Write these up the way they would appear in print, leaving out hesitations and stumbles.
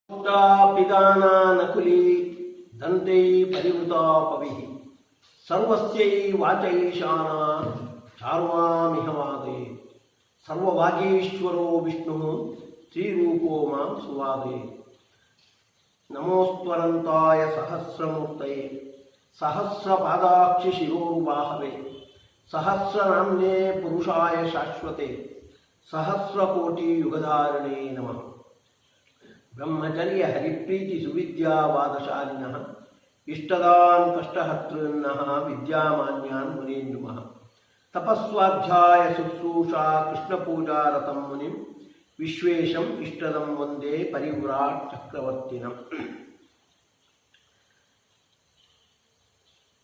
पिदान नकुली दंते परिवृता पवि सर्वस्यै वाचैशाना चार्वामिहवादे सर्ववागीश्वरो विष्णुः श्रीरूपो मां सुवादे नमोस्त्वरन्ताय सहस्रमूर्तये सहस्रपादाक्षि शिरोरुबाहवे सहस्रनाम्ने पुरुषाय शाश्वते सहस्रकोटि युगधारिणे नमः। ब्रह्मचर्य हरिप्रीति सुविद्यावादशालिनः इष्टदान् कष्टहर्तॄन्नः विद्यामान्यान् मुनीन्नुमः। तपस्वाध्याय शुश्रूषा कृष्णपूजारतं मुनिं विश्वेशम् इष्टदं वन्दे परिव्राट् चक्रवर्तिनम्।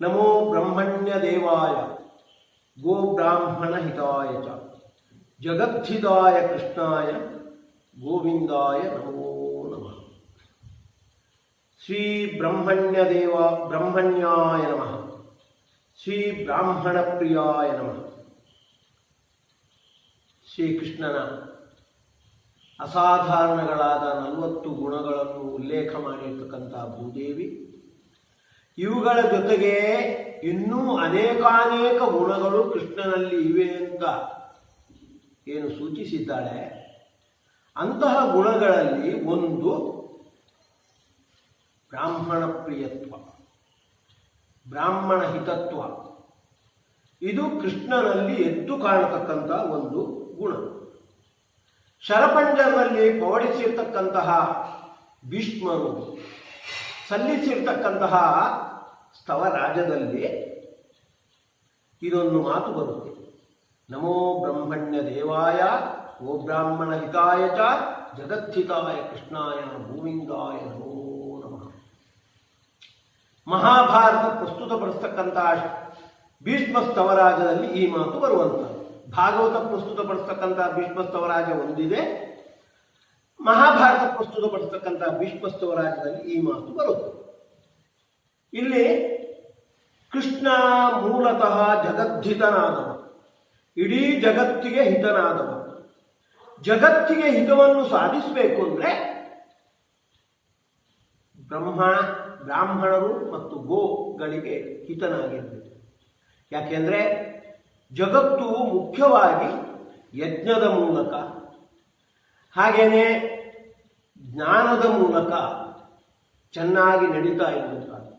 नमो ब्रह्मण्यदेवाय गोब्राह्मणहिताय च जगद्धिताय कृष्णाय गोविंदाय नमो नमः। श्री ब्रह्मण्याय नमः। श्री ब्राह्मण प्रियाय नमः। ಶ್ರೀಕೃಷ್ಣನ ಅಸಾಧಾರಣಗಳಾದ 40 ಗುಣಗಳನ್ನು ಉಲ್ಲೇಖ ಮಾಡಿರ್ತಕ್ಕಂಥ ಭೂದೇವಿ, ಇವುಗಳ ಜೊತೆಗೆ ಇನ್ನೂ ಅನೇಕಾನೇಕ ಗುಣಗಳು ಕೃಷ್ಣನಲ್ಲಿ ಇವೆ ಅಂತ ಏನು ಸೂಚಿಸಿದ್ದಾಳೆ. ಅಂತಹ ಗುಣಗಳಲ್ಲಿ ಒಂದು ಬ್ರಾಹ್ಮಣ ಪ್ರಿಯತ್ವ, ಬ್ರಾಹ್ಮಣ ಹಿತತ್ವ. ಇದು ಕೃಷ್ಣನಲ್ಲಿ ಎದ್ದು ಕಾಣತಕ್ಕಂಥ ಒಂದು ಗುಣ. ಶರಪಂಜರದಲ್ಲಿ ಪವಡಿಸಿರ್ತಕ್ಕಂತಹ ಭೀಷ್ಮರು ಸಲ್ಲಿಸಿರ್ತಕ್ಕಂತಹ ಸ್ತವರಾಜದಲ್ಲಿ ಇದೊಂದು ಮಾತು ಬರುತ್ತೆ. ನಮೋ ಬ್ರಹ್ಮಣ್ಯ ದೇವಾಯ ಗೋಬ್ರಾಹ್ಮಣ ಹಿತಾಯ ಚ ಜಗದ್ಧಿತಾಯ ಕೃಷ್ಣಾಯ ಗೋವಿಂದಾಯ ನಮೋ ನಮಃ. ಮಹಾಭಾರತ ಪ್ರಸ್ತುತಪಡಿಸ್ತಕ್ಕಂತಹ ಭೀಷ್ಮ ಸ್ತವರಾಜದಲ್ಲಿ ಈ ಮಾತು ಬರುವಂಥದ್ದು. ಭಾಗವತ ಪ್ರಸ್ತುತಪಡಿಸ್ತಕ್ಕಂಥ ಭೀಷ್ಮ ಸ್ತವರಾಜ ಒಂದಿದೆ, ಮಹಾಭಾರತ ಪ್ರಸ್ತುತಪಡಿಸ್ತಕ್ಕಂಥ ಭೀಷ್ಮ ಸ್ತವರಾಜದಲ್ಲಿ ಈ ಮಾತು ಬರುತ್ತೆ. ಇಲ್ಲಿ ಕೃಷ್ಣ ಮೂಲತಃ ಜಗದ್ಧಿತನಾದವ, ಇಡೀ ಜಗತ್ತಿಗೆ ಹಿತನಾದವ. ಜಗತ್ತಿಗೆ ಹಿತವನ್ನು ಸಾಧಿಸಬೇಕು ಅಂದರೆ ಬ್ರಾಹ್ಮಣರು ಮತ್ತು ಗೋಗಳಿಗೆ ಹಿತನಾಗಿರಬೇಕು. ಯಾಕೆಂದರೆ ಜಗತ್ತು ಮುಖ್ಯವಾಗಿ ಯಜ್ಞದ ಮೂಲಕ, ಹಾಗೆಯೇ ಜ್ಞಾನದ ಮೂಲಕ ಚೆನ್ನಾಗಿ ನಡೀತಾ ಇರುವಂಥದ್ದು.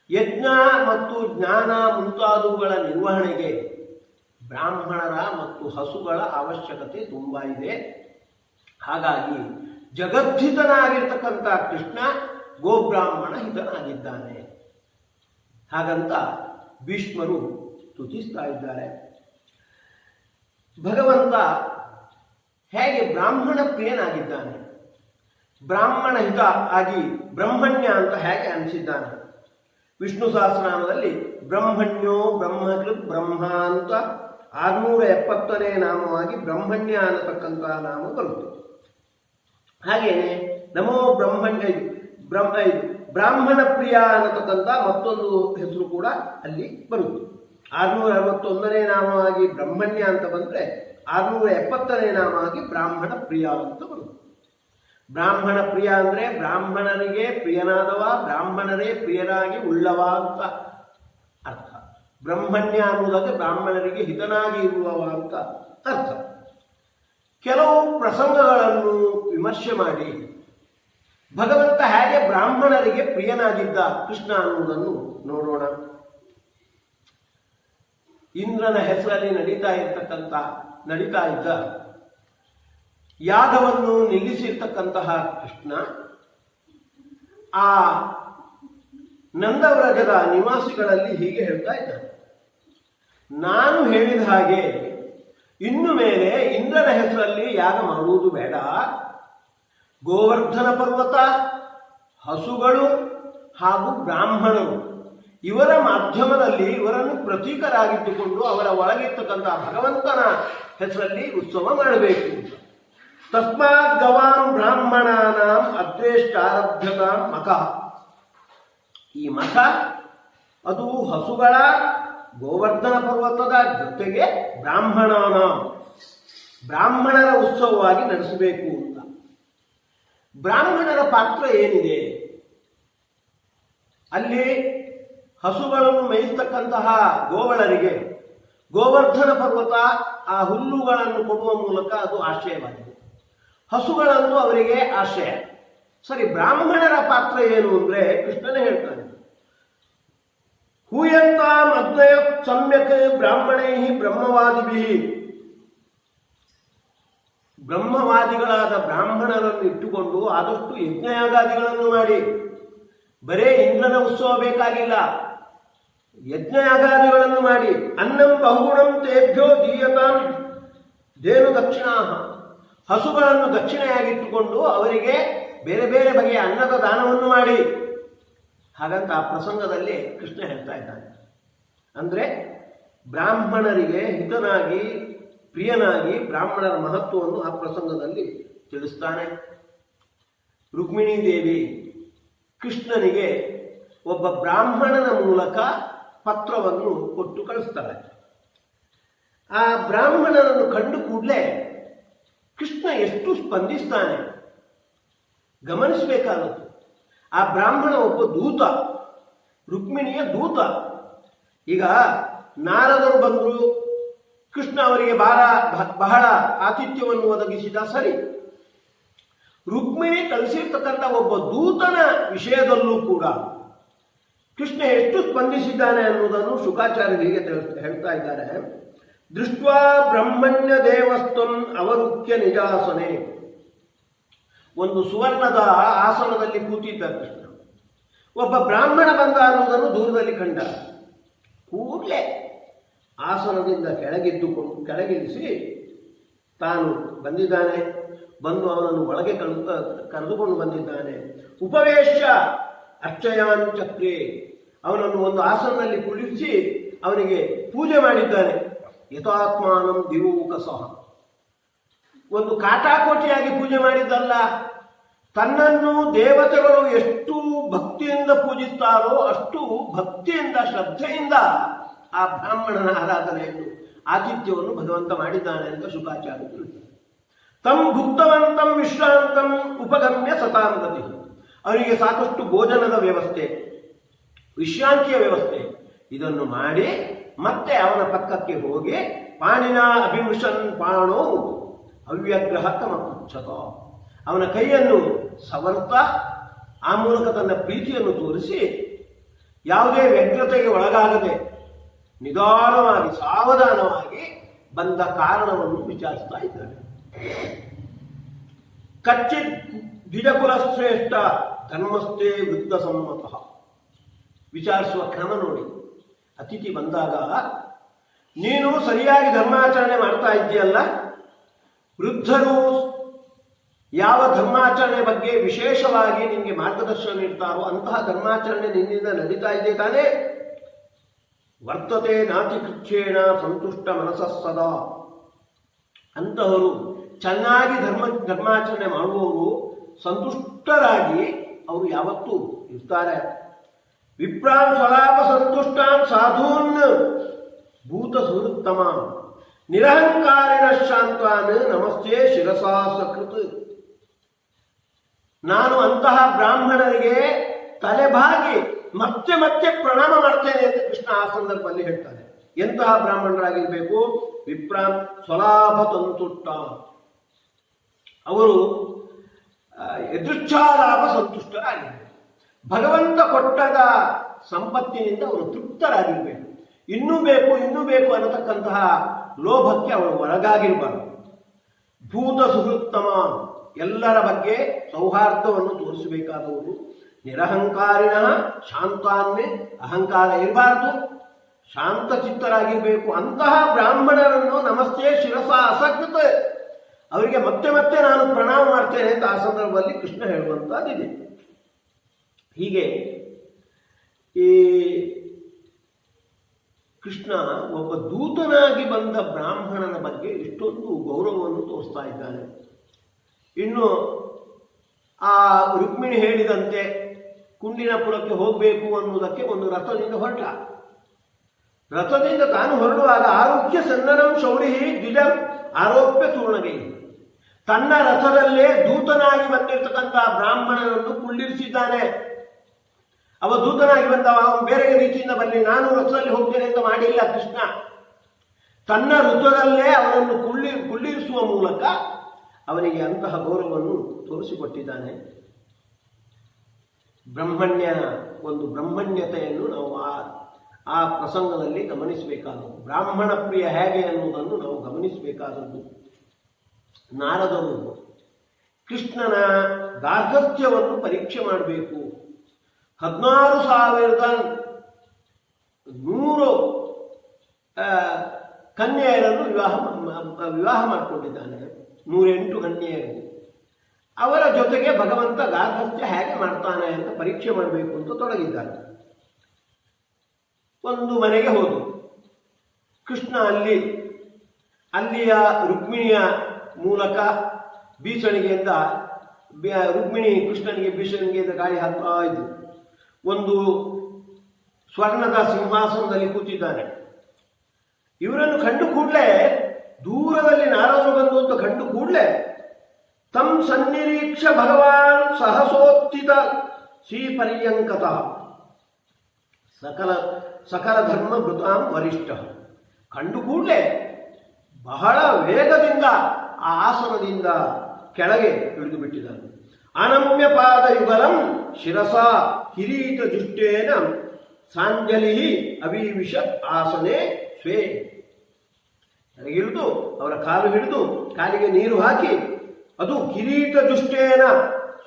ಯಜ್ಞ ಮತ್ತು ಜ್ಞಾನ ಮುಂತಾದವುಗಳ ನಿರ್ವಹಣೆಗೆ ಬ್ರಾಹ್ಮಣರ ಮತ್ತು ಹಸುಗಳ ಅವಶ್ಯಕತೆ ತುಂಬ ಇದೆ. ಹಾಗಾಗಿ ಜಗದ್ಧಿತನಾಗಿರ್ತಕ್ಕಂಥ ಕೃಷ್ಣ ಗೋಬ್ರಾಹ್ಮಣ ಹಿತನಾಗಿದ್ದಾನೆ. ಹಾಗಂತ ಭೀಷ್ಮರು ಸ್ತುತಿಸ್ತಾ ಇದ್ದಾರೆ. ಭಗವಂತ ಹೇಗೆ ಬ್ರಾಹ್ಮಣ ಪ್ರಿಯನಾಗಿದ್ದಾನೆ, ಬ್ರಾಹ್ಮಣ ಹಿತ ಆಗಿ ಬ್ರಹ್ಮಣ್ಯ ಅಂತ ಹೇಗೆ ಅನಿಸಿದ್ದಾನೆ. ವಿಷ್ಣು ಸಹಸ್ರನಾಮದಲ್ಲಿ ಬ್ರಹ್ಮಣ್ಯೋ ಬ್ರಹ್ಮಕೃತ್ ಬ್ರಹ್ಮ ಅಂತ 670ನೇ ನಾಮವಾಗಿ ಬ್ರಹ್ಮಣ್ಯ ಅನ್ನತಕ್ಕಂಥ ನಾಮ ಬರುತ್ತೆ. ಹಾಗೆಯೇ ನಮೋ ಬ್ರಾಹ್ಮಣ ಪ್ರಿಯ ಅನ್ನತಕ್ಕಂಥ ಮತ್ತೊಂದು ಹೆಸರು ಕೂಡ ಅಲ್ಲಿ ಬರುತ್ತೆ. 661ನೇ ನಾಮವಾಗಿ ಬ್ರಹ್ಮಣ್ಯ ಅಂತ ಬಂದರೆ 670ನೇ ನಾಮವಾಗಿ ಬ್ರಾಹ್ಮಣ ಪ್ರಿಯ ಅಂತ ಬರುತ್ತೆ. ಬ್ರಾಹ್ಮಣ ಪ್ರಿಯ ಅಂದರೆ ಬ್ರಾಹ್ಮಣರಿಗೆ ಪ್ರಿಯನಾದವ, ಬ್ರಾಹ್ಮಣರೇ ಪ್ರಿಯರಾಗಿ ಉಳ್ಳವ ಅಂತ ಅರ್ಥ. ಬ್ರಹ್ಮಣ್ಯ ಅನ್ನುವುದಕ್ಕೆ ಬ್ರಾಹ್ಮಣರಿಗೆ ಹಿತನಾಗಿ ಇರುವವ ಅಂತ ಅರ್ಥ. ಕೆಲವು ಪ್ರಸಂಗಗಳನ್ನು ವಿಮರ್ಶೆ ಮಾಡಿ ಭಗವಂತ ಹೇಗೆ ಬ್ರಾಹ್ಮಣರಿಗೆ ಪ್ರಿಯನಾಗಿದ್ದ ಕೃಷ್ಣ ಅನ್ನುವುದನ್ನು ನೋಡೋಣ. ಇಂದ್ರನ ಹೆಸರಲ್ಲಿ ನಡೀತಾ ಇದ್ದ ಯಾಗವನ್ನು ನಿಲ್ಲಿಸಿರ್ತಕ್ಕಂತಹ ಕೃಷ್ಣ ಆ ನಂದವ್ರಜದ ನಿವಾಸಿಗಳಲ್ಲಿ ಹೀಗೆ ಹೇಳ್ತಾ ಇದ್ದಾನೆ, ನಾನು ಹೇಳಿದ ಹಾಗೆ ಇನ್ನು ಮೇಲೆ ಇಂದ್ರನ ಹೆಸರಲ್ಲಿ ಯಾಗ ಮಾಡುವುದು ಬೇಡ. ಗೋವರ್ಧನ ಪರ್ವತ, ಹಸುಗಳು ಹಾಗೂ ಬ್ರಾಹ್ಮಣರು ಇವರ ಮಾಧ್ಯಮದಲ್ಲಿ ಇವರನ್ನು ಪ್ರತೀಕರಾಗಿಟ್ಟುಕೊಂಡು ಅವರ ಒಳಗಿರ್ತಕ್ಕಂಥ ಭಗವಂತನ ಹೆಸರಲ್ಲಿ ಉತ್ಸವ ಮಾಡಬೇಕು. ತಸ್ಮಾತ್ ಗವಾಂ ಬ್ರಾಹ್ಮಣಾನಾಂ ಅದ್ವೇಷ್ಟಾರಭ್ಯತಾಂ ಮಖ. ಈ ಮಖ ಅದು ಹಸುಗಳ ಗೋವರ್ಧನ ಪರ್ವತದ ಜೊತೆಗೆ ಬ್ರಾಹ್ಮಣರ ಉತ್ಸವವಾಗಿ ನಡೆಸಬೇಕು ಅಂತ. ಬ್ರಾಹ್ಮಣರ ಪಾತ್ರ ಏನಿದೆ? ಅಲ್ಲಿ ಹಸುಗಳನ್ನು ಮೇಯಿಸ್ತಕ್ಕಂತಹ ಗೋವಳರಿಗೆ ಗೋವರ್ಧನ ಪರ್ವತ ಆ ಹುಲ್ಲುಗಳನ್ನು ಕೊಡುವ ಮೂಲಕ ಅದು ಆಶ್ರಯವಾಗಿದೆ. ಹಸುಗಳನ್ನು ಅವರಿಗೆ ಆಶ್ರಯ. ಸರಿ, ಬ್ರಾಹ್ಮಣರ ಪಾತ್ರ ಏನು ಅಂದ್ರೆ ಕೃಷ್ಣನೇ ಹೇಳ್ತಾನೆ, ಹೂಯಂತಾಂ ಅಗ್ನಯ ಸಮ್ಯಕ್ ಬ್ರಾಹ್ಮಣೈ ಬ್ರಹ್ಮವಾದಿಭಿ. ಬ್ರಹ್ಮವಾದಿಗಳಾದ ಬ್ರಾಹ್ಮಣರನ್ನು ಇಟ್ಟುಕೊಂಡು ಆದಷ್ಟು ಯಜ್ಞಯಾಗಾದಿಗಳನ್ನು ಮಾಡಿ. ಬರೇ ಇಂದ್ರನ ಉತ್ಸವ ಬೇಕಾಗಿಲ್ಲ, ಯಜ್ಞಯಾಗಾದಿಗಳನ್ನು ಮಾಡಿ. ಅನ್ನಂ ಬಹುಗುಣಂ ತೇಭ್ಯೋ ದೀಯತಾಂ ದೇನು ದಕ್ಷಿಣಾ. ಹಸುಗಳನ್ನು ದಕ್ಷಿಣೆಯಾಗಿಟ್ಟುಕೊಂಡು ಅವರಿಗೆ ಬೇರೆ ಬೇರೆ ಬಗೆಯ ಅನ್ನದ ದಾನವನ್ನು ಮಾಡಿ. ಹಾಗಂತ ಆ ಪ್ರಸಂಗದಲ್ಲಿ ಕೃಷ್ಣ ಹೇಳ್ತಾ ಇದ್ದಾನೆ. ಅಂದರೆ ಬ್ರಾಹ್ಮಣರಿಗೆ ಹಿತನಾಗಿ ಪ್ರಿಯನಾಗಿ ಬ್ರಾಹ್ಮಣರ ಮಹತ್ವವನ್ನು ಆ ಪ್ರಸಂಗದಲ್ಲಿ ತಿಳಿಸ್ತಾನೆ. ರುಕ್ಮಿಣೀ ದೇವಿ ಕೃಷ್ಣನಿಗೆ ಒಬ್ಬ ಬ್ರಾಹ್ಮಣನ ಮೂಲಕ ಪತ್ರವನ್ನು ಕೊಟ್ಟು ಕಳಿಸ್ತಾಳೆ. ಆ ಬ್ರಾಹ್ಮಣನನ್ನು ಕಂಡು ಕೂಡಲೇ ಕೃಷ್ಣ ಎಷ್ಟು ಸ್ಪಂದಿಸ್ತಾನೆ ಗಮನಿಸಬೇಕಾದದ್ದು. ಆ ಬ್ರಾಹ್ಮಣ ಒಬ್ಬ ದೂತ, ರುಕ್ಮಿಣಿಯ ದೂತ. ಈಗ ನಾರದರು ಬಂದರು, ಕೃಷ್ಣ ಅವರಿಗೆ ಬಹಳ ಆತಿಥ್ಯವನ್ನು ಒದಗಿಸಿದ, ಸರಿ. ರುಕ್ಮಿಣಿ ಕಳಿಸಿರ್ತಕ್ಕಂಥ ಒಬ್ಬ ದೂತನ ವಿಷಯದಲ್ಲೂ ಕೂಡ ಕೃಷ್ಣ ಎಷ್ಟು ಸ್ಪಂದಿಸಿದ್ದಾನೆ ಅನ್ನುವುದನ್ನು ಶುಕಾಚಾರ್ಯರು ಹೀಗೆ ಹೇಳ್ತಾ ಇದ್ದಾರೆ. ದೃಷ್ಟ್ವಾ ಬ್ರಹ್ಮಣ್ಯ ದೇವಸ್ತಂ ಅವರುಖ್ಯ ನಿಜಾಸನೆ. ಒಂದು ಸುವರ್ಣದ ಆಸನದಲ್ಲಿ ಕೂತಿದ್ದ ಕೃಷ್ಣ. ಒಬ್ಬ ಬ್ರಾಹ್ಮಣ ಬಂದ ಅನ್ನುವುದನ್ನು ದೂರದಲ್ಲಿ ಕಂಡ. ಕೂಡಲೇ ಆಸನದಿಂದ ಕೆಳಗಿಳಿಸಿ ತಾನು ಬಂದಿದ್ದಾನೆ, ಬಂದು ಅವನನ್ನು ಒಳಗೆ ಕರೆದುಕೊಂಡು ಬಂದಿದ್ದಾನೆ. ಉಪವೇಶ ಅರ್ಚಯಾನ್ ಚಕ್ರೆ. ಅವನನ್ನು ಒಂದು ಆಸನದಲ್ಲಿ ಕುಳಿಸಿ ಅವನಿಗೆ ಪೂಜೆ ಮಾಡಿದ್ದಾನೆ. ಯಥಾತ್ಮಾನಂ ದಿವೂಕಸಃ. ಒಂದು ಕಾಟಾಕೋಟಿಯಾಗಿ ಪೂಜೆ ಮಾಡಿದ್ದಲ್ಲ, ತನ್ನನ್ನು ದೇವತೆಗಳು ಎಷ್ಟು ಭಕ್ತಿಯಿಂದ ಪೂಜಿಸ್ತಾರೋ ಅಷ್ಟು ಭಕ್ತಿಯಿಂದ ಶ್ರದ್ಧೆಯಿಂದ ಆ ಬ್ರಾಹ್ಮಣನ ಆರಾಧನೆಯನ್ನು ಆತಿಥ್ಯವನ್ನು ಭಗವಂತ ಮಾಡಿದ್ದಾನೆ ಅಂತ ಶುಕಾಚಾರ್ಯರು ತಿಳಿಸಿದ್ದಾರೆ. ತಂ ಭುಕ್ತವಂತಂ ವಿಶ್ರಾಂತಂ ಉಪಗಮ್ಯ ಸತಾಂಗತಿ. ಅವರಿಗೆ ಸಾಕಷ್ಟು ಭೋಜನದ ವ್ಯವಸ್ಥೆ, ವಿಶ್ರಾಂತಿಯ ವ್ಯವಸ್ಥೆ ಇದನ್ನು ಮಾಡಿ ಮತ್ತೆ ಅವನ ಪಕ್ಕಕ್ಕೆ ಹೋಗಿ ಪಾಣಿನ ಅಭಿಮೃಷನ್ ಪಾಣೋ ಅವ್ಯಗ್ರಹ ತಮಪುಚ್ಛತ. ಅವನ ಕೈಯನ್ನು ಸವರ್ತಾ ಆ ಮೂಲಕ ತನ್ನ ಪ್ರೀತಿಯನ್ನು ತೋರಿಸಿ ಯಾವುದೇ ವ್ಯಗ್ರತೆಗೆ ಒಳಗಾಗದೆ ನಿಧಾನವಾಗಿ ಸಾವಧಾನವಾಗಿ ಬಂದ ಕಾರಣವನ್ನು ವಿಚಾರಿಸ್ತಾ ಇದ್ದಾನೆ. ಕಚ್ಚಿತ್ ದ್ವಿಜಕುಲ ಶ್ರೇಷ್ಠ ಧರ್ಮಸ್ಥೇ ವೃದ್ಧ ಸಮ್ಮತಃ. ವಿಚಾರಿಸುವ ಕ್ರಮ ನೋಡಿ. ಅತಿಥಿ ಬಂದಾಗ ನೀನು ಸರಿಯಾಗಿ ಧರ್ಮಾಚರಣೆ ಮಾಡ್ತಾ ಇದ್ದೀಯಲ್ಲ, ವೃದ್ಧರು ಯಾವ ಧರ್ಮಾಚರಣೆ ಬಗ್ಗೆ ವಿಶೇಷವಾಗಿ ನಿಮಗೆ ಮಾರ್ಗದರ್ಶನ ನೀಡ್ತಾರೋ ಅಂತಹ ಧರ್ಮಾಚರಣೆ ನಿನ್ನಿಂದ ನಡೀತಾ ಇದೆ ತಾನೇ. ವರ್ತತೆ ನಾತಿ ಕೃಚ್ಛೇಣ ಸಂತುಷ್ಟ ಮನಸ್ಸ ಸದಾ. ಅಂತಹವರು ಚೆನ್ನಾಗಿ ಧರ್ಮಾಚರಣೆ ಮಾಡುವವರು ಸಂತುಷ್ಟರಾಗಿ ಅವರು ಯಾವತ್ತೂ ಇರ್ತಾರೆ. ವಿಪ್ರಾನ್ ಸ್ವಲಾಪ ಸಂತುಷ್ಟಾನ್ ಸಾಧೂನ್ ಭೂತ ಸುಹೃತ್ತಮ ನಿರಹಂಕಾರಿಣ ಶಾಂತಾನ್ ನಮಸ್ತೆ ಶಿರಸಾ ಸಕೃತ್. ನಾನು ಅಂತಹ ಬ್ರಾಹ್ಮಣರಿಗೆ ತಲೆಬಾಗಿ ಮತ್ತೆ ಮತ್ತೆ ಪ್ರಣಾಮ ಮಾಡ್ತೇನೆ ಅಂತ ಕೃಷ್ಣ ಆ ಸಂದರ್ಭದಲ್ಲಿ ಹೇಳ್ತಾನೆ. ಎಂತಹ ಬ್ರಾಹ್ಮಣರಾಗಿರ್ಬೇಕು? ವಿಪ್ರಾನ್ ಸ್ವಲಾಭ ಸಂತುಷ್ಟ. ಅವರು ಎದುರ್ಚಾಲಾಭ ಸಂತುಷ್ಟರಾಗಿರ್ಬೇಕು. ಭಗವಂತ ಕೊಟ್ಟದ ಸಂಪತ್ತಿನಿಂದ ಅವರು ತೃಪ್ತರಾಗಿರ್ಬೇಕು. ಇನ್ನೂ ಬೇಕು ಅನ್ನತಕ್ಕಂತಹ ಲೋಭಕ್ಕೆ ಅವರು ಒಳಗಾಗಿರಬಾರದು. ಭೂತ ಸುಹೃತ್ತಮ, ಎಲ್ಲರ ಬಗ್ಗೆ ಸೌಹಾರ್ದವನ್ನು ತೋರಿಸಬೇಕಾದವರು. ನಿರಹಂಕಾರಿಣ ಶಾಂತಾನ್ನೇ, ಅಹಂಕಾರ ಇರಬಾರದು, ಶಾಂತ ಚಿತ್ತರಾಗಿರ್ಬೇಕು. ಅಂತಹ ಬ್ರಾಹ್ಮಣರನ್ನು ನಮಸ್ತೆ ಶಿರಸ ಅಸಕೃತ, ಅವರಿಗೆ ಮತ್ತೆ ಮತ್ತೆ ನಾನು ಪ್ರಣಾಮ ಮಾಡ್ತೇನೆ ಅಂತ ಆ ಸಂದರ್ಭದಲ್ಲಿ ಕೃಷ್ಣ ಹೇಳುವಂತಹದ್ದಿದೆ. ಹೀಗೆ ಈ ಕೃಷ್ಣ ಒಬ್ಬ ದೂತನಾಗಿ ಬಂದ ಬ್ರಾಹ್ಮಣನ ಬಗ್ಗೆ ಇಷ್ಟೊಂದು ಗೌರವವನ್ನು ತೋರಿಸ್ತಾ ಇದ್ದಾನೆ. ಇನ್ನು ಆ ರುಕ್ಮಿಣಿ ಹೇಳಿದಂತೆ ಕುಂಡಿನಪುರಕ್ಕೆ ಹೋಗಬೇಕು ಅನ್ನುವುದಕ್ಕೆ ಒಂದು ರಥದಿಂದ ಹೊರಟ. ರಥದಿಂದ ತಾನು ಹೊರಡುವಾಗ ಆರೋಗ್ಯ ಸನ್ನನಂ ಶೌರಿ ದ್ವಿಜಂ ಆರೋಪ್ಯ ತೂರ್ಣಗೈ. ತನ್ನ ರಥದಲ್ಲೇ ದೂತನಾಗಿ ಬಂದಿರತಕ್ಕಂಥ ಬ್ರಾಹ್ಮಣನನ್ನು ಕುಳ್ಳಿರಿಸಿದ್ದಾನೆ. ದೂತನಾಗಿ ಬಂದವ, ಅವನು ಬೇರೆ ರೀತಿಯಿಂದ ಬರಲಿ, ನಾನು ರಥದಲ್ಲಿ ಹೋಗ್ತೇನೆ ಅಂತ ಮಾಡಿಲ್ಲ ಕೃಷ್ಣ. ತನ್ನ ಋತುವಲ್ಲೇ ಅವನನ್ನು ಕುಳ್ಳಿರಿಸುವ ಮೂಲಕ ಅವನಿಗೆ ಅಂತಹ ಗೌರವವನ್ನು ತೋರಿಸಿಕೊಟ್ಟಿದ್ದಾನೆ. ಬ್ರಹ್ಮಣ್ಯತೆಯನ್ನು ನಾವು ಆ ಪ್ರಸಂಗದಲ್ಲಿ ಗಮನಿಸಬೇಕಾದದ್ದು. ಬ್ರಾಹ್ಮಣ ಪ್ರಿಯ ಹೇಗೆ ಅನ್ನುವುದನ್ನು ನಾವು ಗಮನಿಸಬೇಕಾದದ್ದು. ನಾರದರು ಕೃಷ್ಣನ ಗಾರ್ಹಸ್ಥ್ಯವನ್ನು ಪರೀಕ್ಷೆ ಮಾಡಬೇಕು. 16,100 ಕನ್ಯೆಯರನ್ನು ವಿವಾಹ ಮಾಡಿಕೊಂಡಿದ್ದಾನೆ. 108 ಕನ್ಯೆಯರು. ಅವರ ಜೊತೆಗೆ ಭಗವಂತ ಗಾರ್ಹಸ್ಥ್ಯ ಹೇಗೆ ಮಾಡ್ತಾನೆ ಅಂತ ಪರೀಕ್ಷೆ ಮಾಡಬೇಕು ಅಂತ ತೊಡಗಿದ್ದಾನೆ. ಒಂದು ಮನೆಗೆ ಹೋದು. ಕೃಷ್ಣ ಅಲ್ಲಿಯ ರುಕ್ಮಿಣಿಯ ಮೂಲಕ ಬೀಸಣಿಗೆಯಿಂದ ರುಕ್ಮಿಣಿ ಕೃಷ್ಣನಿಗೆ ಬೀಸಣಿಗೆಯಿಂದ ಗಾಳಿ ಹಾಕ್ತಾ ಇದ್ದು. ಒಂದು ಸ್ವರ್ಣದ ಸಿಂಹಾಸನದಲ್ಲಿ ಕೂತಿದ್ದಾನೆ. ಇವರನ್ನು ಕಂಡು ಕೂಡಲೇ, ದೂರದಲ್ಲಿ ನಾರದರು ಬಂದು ಅಂತ ಕಂಡು ಕೂಡಲೇ, ತಂ ಸನ್ನಿರೀಕ್ಷ ಭಗವಾನ್ ಸಹಸೋತ್ಥಿತ ಶ್ರೀಪರ್ಯಂಕತಃ ಸಕಲ ಧರ್ಮ ಭೃತಾಂ ವರಿಷ್ಠ. ಕಂಡು ಕೂಡಲೇ ಬಹಳ ವೇಗದಿಂದ ಆ ಆಸನದಿಂದ ಕೆಳಗೆ ಇಳಿದು ಬಿಟ್ಟಿದ್ದಾನೆ. ಅನಮ್ಯ ಪಾದ ಯುಗಲಂ ಶಿರಸ ಕಿರೀಟ ದುಷ್ಟೇನ ಸಾಂಜಲಿ ಅವಿವಿಷ ಆಸನೆ ಸ್ವೇ. ಕೆಳಗಿಳಿದು ಅವರ ಕಾಲು ಹಿಡಿದು ಕಾಲಿಗೆ ನೀರು ಹಾಕಿ, ಅದು ಕಿರೀಟ ದುಷ್ಟೇನ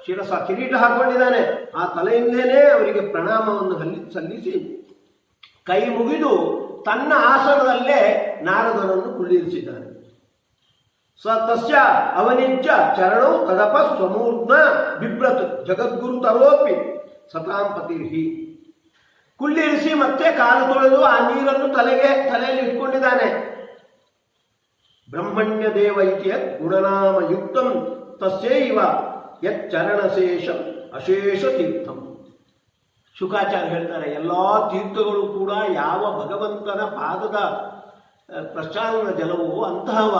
ಶಿರಸ, ಕಿರೀಟ ಹಾಕೊಂಡಿದ್ದಾನೆ, ಆ ತಲೆಯಿಂದಲೇ ಅವರಿಗೆ ಪ್ರಣಾಮವನ್ನು ಸಲ್ಲಿಸಿ ಕೈ ಮುಗಿದು ತನ್ನ ಆಸನದಲ್ಲೇ ನಾರದರನ್ನು ಕುಳ್ಳಿರಿಸಿದ್ದಾನೆ. ತಸ್ಯ ಅವನಿಜ್ಜ ಚರಣೌ ತದಪ ಸ್ವಮೂರ್ಧ್ನ ಬಿಭ್ರತ್ ಜಗದ್ಗುರು ತರೋಪಿ ಸತಾಂ ಪತಿರ್ಹಿ. ಕುಳ್ಳಿರಿಸಿ ಮತ್ತೆ ಕಾಲು ತೊಳೆದು ಆ ನೀರನ್ನು ತಲೆಯಲ್ಲಿ ಇಟ್ಕೊಂಡಿದ್ದಾನೆ. ಬ್ರಹ್ಮಣ್ಯ ದೇವ ಇತಿಯ ಗುಣನಾಮ ಯುಕ್ತಂ ತಸ್ಯೈವ ಯಚ್ಚರಣಶೇಷಂ ಅಶೇಷ ತೀರ್ಥಂ. ಶುಕಾಚಾರ್ಯ ಹೇಳ್ತಾರೆ, ಎಲ್ಲಾ ತೀರ್ಥಗಳು ಕೂಡ ಯಾವ ಭಗವಂತನ ಪಾದದ ಪ್ರಚಾರಣ ಜಲವೋ ಅಂತಹವ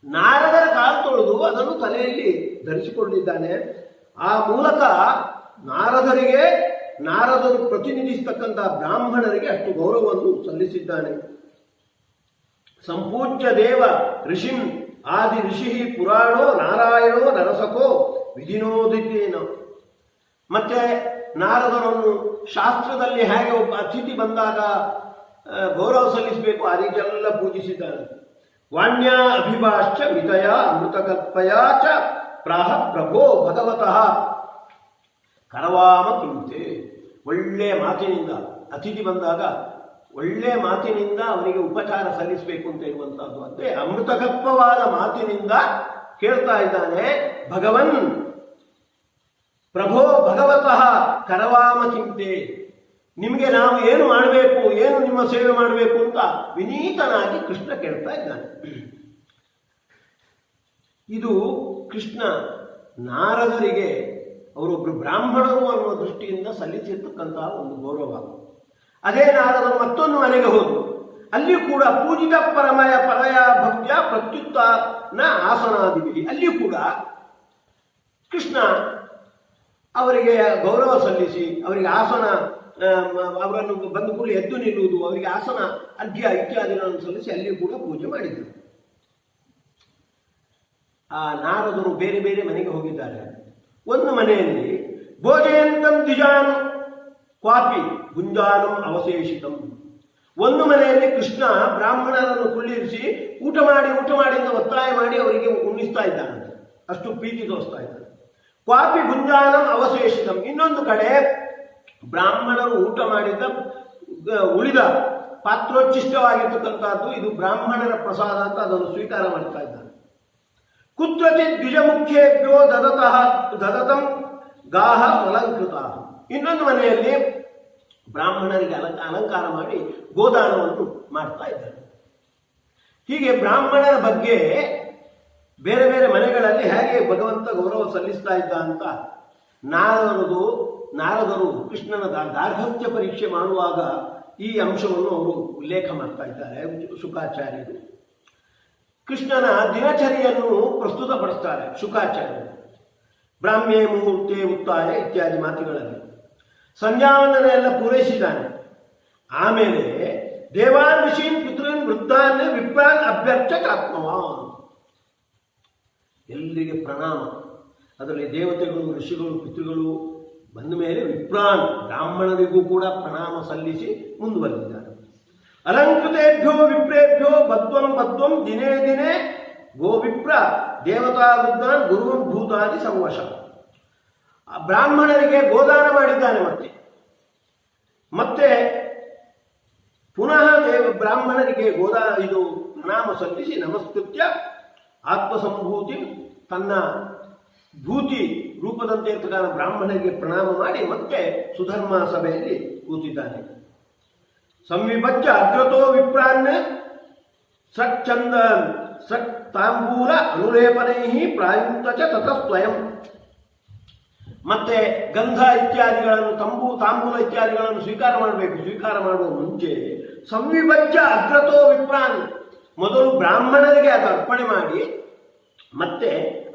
ನಾರದರ ಕಾಲು ತೊಳೆದು ಅದನ್ನು ತಲೆಯಲ್ಲಿ ಧರಿಸಿಕೊಂಡಿದ್ದಾನೆ. ಆ ಮೂಲಕ ನಾರದರು ಪ್ರತಿನಿಧಿಸತಕ್ಕಂಥ ಬ್ರಾಹ್ಮಣರಿಗೆ ಅಷ್ಟು ಗೌರವವನ್ನು ಸಲ್ಲಿಸಿದ್ದಾನೆ. ಸಂಪೂಜ್ಯ ದೇವ ಋಷಿಂ ಆದಿ ಋಷಿ ಪುರಾಣೋ ನಾರಾಯಣೋ ನರಸಕೋ ವಿಧಿನೋದಿತೇನ. ಮತ್ತೆ ನಾರದರನ್ನು ಶಾಸ್ತ್ರದಲ್ಲಿ ಹೇಗೆ ಒಬ್ಬ ಅತಿಥಿ ಬಂದಾಗ ಗೌರವ ಸಲ್ಲಿಸಬೇಕು ಆ ರೀತಿಯೆಲ್ಲ ಪೂಜಿಸಿದ್ದಾನೆ. ವಾಣ್ಯ ಅಭಿಭಾಷ್ಯ ಮಿತಯ ಅಮೃತಕಲ್ಪಯ ಚ ಪ್ರಾಹ ಪ್ರಭೋ ಭಗವತಃ ಕರವಾಮ ಕಿಂತೆ. ಒಳ್ಳೆಯ ಮಾತಿನಿಂದ ಅತಿಥಿ ಬಂದಾಗ ಒಳ್ಳೆಯ ಮಾತಿನಿಂದ ಅವನಿಗೆ ಉಪಚಾರ ಸಲ್ಲಿಸಬೇಕು ಅಂತ ಇರುವಂತಹದ್ದು. ಅಂದ್ರೆ ಅಮೃತಕಲ್ಪವಾದ ಮಾತಿನಿಂದ ಕೇಳ್ತಾ ಇದ್ದಾನೆ, ಭಗವನ್ ಪ್ರಭೋ ಭಗವತಃ ಕರವಾಮ ಚಿಂತೆ. ನಿಮಗೆ ನಾವು ಏನು ಮಾಡಬೇಕು, ಏನು ನಿಮ್ಮ ಸೇವೆ ಮಾಡಬೇಕು ಅಂತ ವಿನೀತನಾಗಿ ಕೃಷ್ಣ ಕೇಳ್ತಾ ಇದ್ದಾನೆ. ಇದು ಕೃಷ್ಣ ನಾರದರಿಗೆ ಅವರೊಬ್ಬರು ಬ್ರಾಹ್ಮಣರು ಅನ್ನುವ ದೃಷ್ಟಿಯಿಂದ ಸಲ್ಲಿಸಿರ್ತಕ್ಕಂತಹ ಒಂದು ಗೌರವ. ಅದೇ ನಾರದರು ಮತ್ತೊಂದು ಮನೆಗೆ ಹೋದರು. ಅಲ್ಲಿಯೂ ಕೂಡ ಪೂಜಿತ ಪರಯ ಭಕ್ತ್ಯ ಪ್ರತ್ಯುತ್ನ ಆಸನಾದಿವಿ. ಅಲ್ಲಿಯೂ ಕೂಡ ಕೃಷ್ಣ ಅವರಿಗೆ ಗೌರವ ಸಲ್ಲಿಸಿ ಅವರಿಗೆ ಆಸನ, ಅವರನ್ನು ಬಂದು ಕೂಡಲೇ ಎದ್ದು ನಿಲ್ಲುವುದು, ಅವರಿಗೆ ಆಸನ ಅರ್ಘ್ಯ ಇತ್ಯಾದಿಗಳನ್ನು ಸಲ್ಲಿಸಿ ಅಲ್ಲಿಯೂ ಕೂಡ ಪೂಜೆ ಮಾಡಿದರು. ಆ ನಾರದರು ಬೇರೆ ಬೇರೆ ಮನೆಗೆ ಹೋಗಿದ್ದಾರೆ. ಒಂದು ಮನೆಯಲ್ಲಿ ಭೋಜಯಂತಂ ದ್ವಿಜಾನ್ ಕ್ವಾಪಿ ಗುಂಜಾನಂ ಅವಶೇಷಿತಂ. ಒಂದು ಮನೆಯಲ್ಲಿ ಕೃಷ್ಣ ಬ್ರಾಹ್ಮಣರನ್ನು ಕುಳ್ಳಿರಿಸಿ ಊಟ ಮಾಡಿ ಅಂತ ಒತ್ತಾಯ ಮಾಡಿ ಅವರಿಗೆ ಉಣ್ಣಿಸ್ತಾ ಇದ್ದಾನೆ, ಅಷ್ಟು ಪ್ರೀತಿ ತೋರಿಸ್ತಾ ಇದ್ದಾನೆ. ಕ್ವಾಪಿ ಗುಂಜಾನಂ ಅವಶೇಷಿತಂ. ಇನ್ನೊಂದು ಕಡೆ ಬ್ರಾಹ್ಮಣರು ಊಟ ಮಾಡಿದ ಉಳಿದ ಪಾತ್ರೋಚ್ಚಿಷ್ಟವಾಗಿರ್ತಕ್ಕಂಥದ್ದು, ಇದು ಬ್ರಾಹ್ಮಣರ ಪ್ರಸಾದ ಅಂತ ಅದನ್ನು ಸ್ವೀಕಾರ ಮಾಡ್ತಾ ಇದ್ದಾನೆ. ಕುತ್ರಚಿತ್ ದ್ವಿಜಮುಖ್ಯೇಭ್ಯೋ ದದತಂ ಗಾಹ ಸ್ವಲಂಕೃತ. ಇನ್ನೊಂದು ಮನೆಯಲ್ಲಿ ಬ್ರಾಹ್ಮಣರಿಗೆ ಅಲಂಕಾರ ಮಾಡಿ ಗೋದಾನವನ್ನು ಮಾಡ್ತಾ ಇದ್ದಾರೆ. ಹೀಗೆ ಬ್ರಾಹ್ಮಣರ ಬಗ್ಗೆ ಬೇರೆ ಬೇರೆ ಮನೆಗಳಲ್ಲಿ ಹೇಗೆ ಭಗವಂತ ಗೌರವ ಸಲ್ಲಿಸ್ತಾ ಇದ್ದ ಅಂತ ನಾರದರು ಕೃಷ್ಣನ ಗಾರ್ಹಸ್ಥ್ಯ ಪರೀಕ್ಷೆ ಮಾಡುವಾಗ ಈ ಅಂಶವನ್ನು ಅವರು ಉಲ್ಲೇಖ ಮಾಡ್ತಾ ಇದ್ದಾರೆ ಶುಕಾಚಾರ್ಯರು. ಕೃಷ್ಣನ ದಿನಚರಿಯನ್ನು ಪ್ರಸ್ತುತಪಡಿಸ್ತಾರೆ ಶುಕಾಚಾರ್ಯರು. ಬ್ರಾಹ್ಮೇ ಮುಹೂರ್ತೆ ಉತ್ತಾಯ ಇತ್ಯಾದಿ ಮಾತುಗಳಲ್ಲಿ ಸಂಧ್ಯಾವಂದನೆ ಎಲ್ಲ ಪೂರೈಸಿದ್ದಾನೆ. ಆಮೇಲೆ ದೇವಾನ್ ಋಷೀನ್ ಪಿತೃನ್ ವೃದ್ಧಾನ್ ವಿಪ್ರಾನ್ ಅಭ್ಯರ್ಥಕಾತ್ಮವಾನ್, ಎಲ್ಲರಿಗೆ ಪ್ರಣಾಮ. ಅದರಲ್ಲಿ ದೇವತೆಗಳು, ಋಷಿಗಳು, ಪಿತೃಗಳು ಬಂದ ಮೇಲೆ ವಿಪ್ರಾನ್ ಬ್ರಾಹ್ಮಣರಿಗೂ ಕೂಡ ಪ್ರಣಾಮ ಸಲ್ಲಿಸಿ ಮುಂದುವರೆದಿದ್ದಾನೆ. ಅಲಂಕೃತೇಭ್ಯೋ ವಿಪ್ರೇಭ್ಯೋ ಬದ್ವಂ ಬದ್ವಂ ದಿನೇ ದಿನೇ ಗೋವಿಪ್ರ ದೇವತಾ ವೃದ್ಧಾನ್ ಗುರುವನ್ ಭೂತಾದಿ ಸಂವಶ. ಬ್ರಾಹ್ಮಣರಿಗೆ ಗೋದಾನ ಮಾಡಿದ್ದಾನೆ. ಮತ್ತೆ ಪುನಃ ಬ್ರಾಹ್ಮಣರಿಗೆ ಇದು ಪ್ರಣಾಮ ಸಲ್ಲಿಸಿ ನಮಸ್ಕೃತ್ಯ ಆತ್ಮಸಂಭೂತಿ, ತನ್ನ ಭೂತಿ ರೂಪದಂತೆ ಇರ್ತಕ್ಕಂಥ ಬ್ರಾಹ್ಮಣರಿಗೆ ಪ್ರಣಾಮ ಮಾಡಿ ಮತ್ತೆ ಸುಧರ್ಮ ಸಭೆಯಲ್ಲಿ ಕೂತಿದ್ದಾನೆ. ಸಂವಿಭಜ್ಯ ಅಗ್ರತೋ ವಿಪ್ರಾನ್ ಸಚ್ಚಂದ ಸಟ್ ತಾಂಬೂಲ ಅನುಲೇಪನೈ ಪ್ರಾಯುಕ್ತ ಚ ತತಃ ಸ್ವಯಂ. ಮತ್ತೆ ಗಂಧ ಇತ್ಯಾದಿಗಳನ್ನು ತಾಂಬೂಲ ಇತ್ಯಾದಿಗಳನ್ನು ಸ್ವೀಕಾರ ಮಾಡಬೇಕು. ಸ್ವೀಕಾರ ಮಾಡುವ ಮುಂಚೆ ಸಂವಿಭಜ್ಯ ಅಗ್ರತೋ ವಿಪ್ರಾನ್, ಮೊದಲು ಬ್ರಾಹ್ಮಣರಿಗೆ ಅದು ಅರ್ಪಣೆ ಮಾಡಿ ಮತ್ತೆ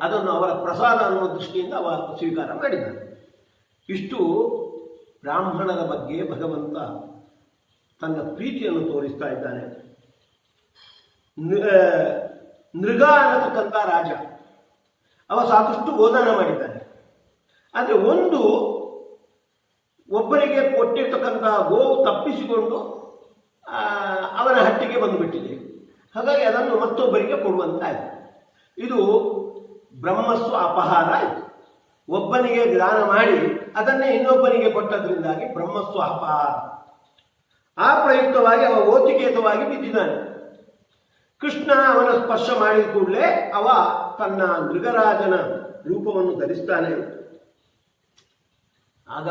ಅದನ್ನು ಅವರ ಪ್ರಸಾದ ಅನ್ನುವ ದೃಷ್ಟಿಯಿಂದ ಅವ ಸ್ವೀಕಾರ ಮಾಡಿದ್ದಾನೆ. ಇಷ್ಟು ಬ್ರಾಹ್ಮಣರ ಬಗ್ಗೆ ಭಗವಂತ ತನ್ನ ಪ್ರೀತಿಯನ್ನು ತೋರಿಸ್ತಾ ಇದ್ದಾನೆ. ನೃಗ ಅನ್ನತಕ್ಕಂಥ ರಾಜ ಅವ ಸಾಕಷ್ಟು ಗೋದಾನ ಮಾಡಿದ್ದಾನೆ. ಆದರೆ ಒಬ್ಬರಿಗೆ ಕೊಟ್ಟಿರ್ತಕ್ಕಂಥ ಗೋವು ತಪ್ಪಿಸಿಕೊಂಡು ಅವನ ಹಟ್ಟಿಗೆ ಬಂದುಬಿಟ್ಟಿದೆ. ಹಾಗಾಗಿ ಅದನ್ನು ಮತ್ತೊಬ್ಬರಿಗೆ ಕೊಡುವಂತಾಯಿತು. ಇದು ಬ್ರಹ್ಮಸ್ವ ಅಪಹಾರ ಆಯಿತು. ಒಬ್ಬನಿಗೆ ದಾನ ಮಾಡಿ ಅದನ್ನೇ ಇನ್ನೊಬ್ಬನಿಗೆ ಕೊಟ್ಟದ್ರಿಂದಾಗಿ ಬ್ರಹ್ಮಸ್ವ ಅಪಹಾರ. ಆ ಪ್ರಯುಕ್ತವಾಗಿ ಅವ ಓತಿಕೇತವಾಗಿ ಬಿದ್ದಿದ್ದಾನೆ. ಕೃಷ್ಣ ಅವನ ಸ್ಪರ್ಶ ಮಾಡಿದ ಕೂಡಲೇ ಅವ ತನ್ನ ಮೃಗರಾಜನ ರೂಪವನ್ನು ಧರಿಸ್ತಾನೆ. ಆಗ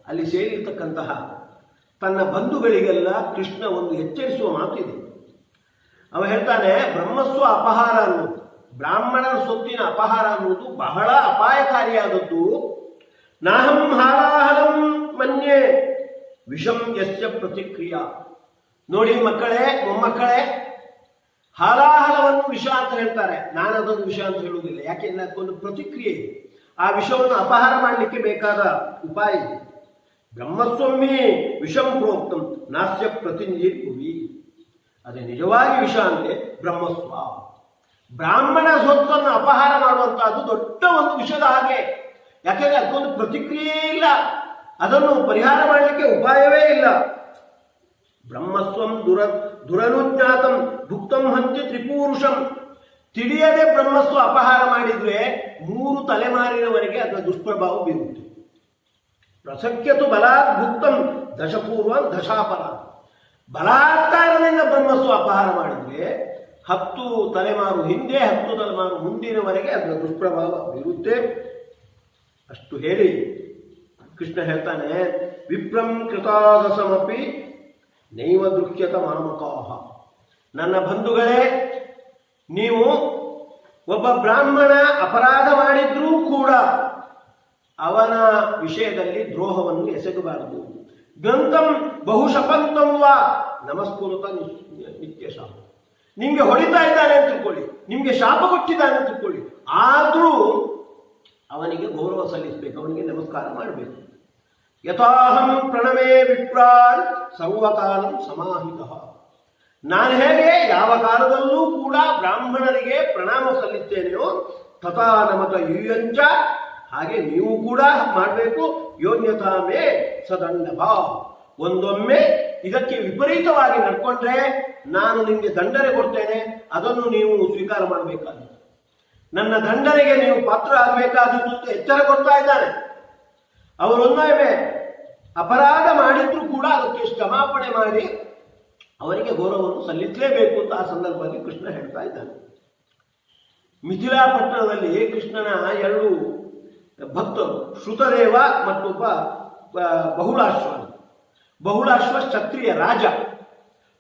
ಅಲ್ಲಿ ಸೇರಿರ್ತಕ್ಕಂತಹ ತನ್ನ ಬಂಧುಗಳಿಗೆಲ್ಲ ಕೃಷ್ಣ ಒಂದು ಎಚ್ಚರಿಸುವ ಮಾತಿದೆ. ಅವ ಹೇಳ್ತಾನೆ, ಬ್ರಹ್ಮಸ್ವ ಅಪಹಾರ ಅನ್ನೋದು, ಬ್ರಾಹ್ಮಣನ ಸೊತ್ತಿನ ಅಪಹಾರ ಅನ್ನೋದು ಬಹಳ ಅಪಾಯಕಾರಿಯಾದದ್ದು. ನಾಹಂ ಹಾಲಾಹಲಂ ಮನ್ಯೆ ವಿಷಂ ಯಸ್ಯ ಪ್ರತಿಕ್ರಿಯಾ. ನೋಡಿ ಮಕ್ಕಳೇ, ಮೊಮ್ಮಕ್ಕಳೇ, ಹಾಲಾಹಲವನ್ನು ವಿಷ ಅಂತ ಹೇಳ್ತಾರೆ. ನಾನು ಅದೊಂದು ವಿಷ ಅಂತ ಹೇಳುವುದಿಲ್ಲ. ಯಾಕೆಂದ್ರೆ ಅದಕ್ಕೊಂದು ಪ್ರತಿಕ್ರಿಯೆ ಇದೆ. ಆ ವಿಷವನ್ನು ಅಪಹಾರ ಮಾಡಲಿಕ್ಕೆ ಬೇಕಾದ ಉಪಾಯ ಇದೆ. ಬ್ರಹ್ಮಸ್ವಮ್ಮಿ ವಿಷಂ ಪ್ರೋಕ್ತಂ ನಾಸ್ಯ ಪ್ರತಿನಿಧಿ ಭುವಿ. ಅದೇ ನಿಜವಾಗಿ ವಿಷ ಅಂದ್ರೆ ಬ್ರಹ್ಮಸ್ವ. ಬ್ರಾಹ್ಮಣ ಸ್ವತ್ತನ್ನು ಅಪಹಾರ ಮಾಡುವಂತಹದ್ದು ದೊಡ್ಡ ಒಂದು ವಿಷದ ಹಾಗೆ. ಯಾಕೆಂದ್ರೆ ಅದಕ್ಕೊಂದು ಪ್ರತಿಕ್ರಿಯೆ ಇಲ್ಲ, ಅದನ್ನು ಪರಿಹಾರ ಮಾಡಲಿಕ್ಕೆ ಉಪಾಯವೇ ಇಲ್ಲ. ಬ್ರಹ್ಮಸ್ವಂ ದುರನುಜ್ಞಾತಂ ಭುಕ್ತಂ ಹಂತಿ ತ್ರಿಪೂರುಷಂ. ತಿಳಿಯದೆ ಬ್ರಹ್ಮಸ್ವ ಅಪಹಾರ ಮಾಡಿದ್ರೆ 3 ತಲೆಮಾರಿನವರೆಗೆ ಅದರ ದುಷ್ಪ್ರಭಾವ ಬೀರುತ್ತೆ. ಪ್ರಸಕ್ಯತು ಬಲಾತ್ ಭುಕ್ತಂ ದಶಪೂರ್ವ ದಶಾಪರ. ಬಲಾತ್ಕಾರದಿಂದ ಬ್ರಹ್ಮಸ್ವ ಅಪಹಾರ ಮಾಡಿದ್ರೆ 10 ತಲೆಮಾರು ಹಿಂದೆ 10 ತಲೆಮಾರು ಮುಂದಿನವರೆಗೆ ಅದರ ದುಷ್ಪ್ರಭಾವ ಬೀರುತ್ತೆ. ಅಷ್ಟು ಹೇಳಿ ಕೃಷ್ಣ ಹೇಳ್ತಾನೆ, ವಿಪ್ರಂ ಕೃತಾದಸಮಪಿ ನೈವ ದೃಶ್ಯತ ಮಾಮಕಾಹ. ನನ್ನ ಬಂಧುಗಳೇ, ನೀವು ಒಬ್ಬ ಬ್ರಾಹ್ಮಣ ಅಪರಾಧ ಮಾಡಿದ್ರೂ ಕೂಡ ಅವನ ವಿಷಯದಲ್ಲಿ ದ್ರೋಹವನ್ನು ಎಸಗಬಾರದು. ಗ್ರಂಥಂ ಬಹುಶಪಂತಂ ವಾ ನಮಸ್ಕೃತ ನಿತ್ಯ ಶಾಪ. ನಿಮ್ಗೆ ಹೊಡಿತಾ ಇದ್ದಾನೆ ಅಂತ ತಿಳ್ಕೊಳ್ಳಿ, ನಿಮ್ಗೆ ಶಾಪ ಕೊಟ್ಟಿದ್ದಾನೆ ಅಂತ ತಿಳ್ಕೊಳ್ಳಿ, ಆದರೂ ಅವನಿಗೆ ಗೌರವ ಸಲ್ಲಿಸಬೇಕು, ಅವನಿಗೆ ನಮಸ್ಕಾರ ಮಾಡಬೇಕು. ಯಥಾಹಂ ಪ್ರಣಮೇ ವಿಪ್ರಾನ್ ಸರ್ವಕಾಲಂ ಸಮಾಹಿತ. ನಾನು ಹೇಗೆ ಯಾವ ಕಾಲದಲ್ಲೂ ಕೂಡ ಬ್ರಾಹ್ಮಣರಿಗೆ ಪ್ರಣಾಮ ಸಲ್ಲಿಸ್ತೇನೆಯೋ ತಥಾ ನಮತ ಯೂಯಂಚ, ಹಾಗೆ ನೀವು ಕೂಡ ಮಾಡಬೇಕು. ಯೋನ್ಯಥಾ ಮೇ ಸದಂಡಭ. ಒಂದೊಮ್ಮೆ ಇದಕ್ಕೆ ವಿಪರೀತವಾಗಿ ನಡ್ಕೊಂಡ್ರೆ ನಾನು ನಿಮಗೆ ದಂಡನೆ ಕೊಡ್ತೇನೆ, ಅದನ್ನು ನೀವು ಸ್ವೀಕಾರ ಮಾಡಬೇಕಾಗಿತ್ತು. ನನ್ನ ದಂಡನೆಗೆ ನೀವು ಪಾತ್ರ ಆಗಬೇಕಾದಿತ್ತು ಅಂತ ಎಚ್ಚರ ಕೊಡ್ತಾ ಇದ್ದಾನೆ. ಅವರೊಮ್ಮೆ ಅಪರಾಧ ಮಾಡಿದ್ರೂ ಕೂಡ ಅದಕ್ಕೆ ಕ್ಷಮಾಪಣೆ ಮಾಡಿ ಅವರಿಗೆ ಗೌರವವನ್ನು ಸಲ್ಲಿಸಲೇಬೇಕು ಅಂತ ಆ ಸಂದರ್ಭದಲ್ಲಿ ಕೃಷ್ಣ ಹೇಳ್ತಾ ಇದ್ದಾನೆ. ಮಿಥಿಲಾ ಪಟ್ಟಣದಲ್ಲಿ ಕೃಷ್ಣನ 2 ಭಕ್ತರು, ಶ್ರುತದೇವ ಮತ್ತೊಬ್ಬ ಬಹುಳಾಶ್ವ. ಬಹುಳಾಶ್ವ ಕ್ಷತ್ರಿಯ ರಾಜ,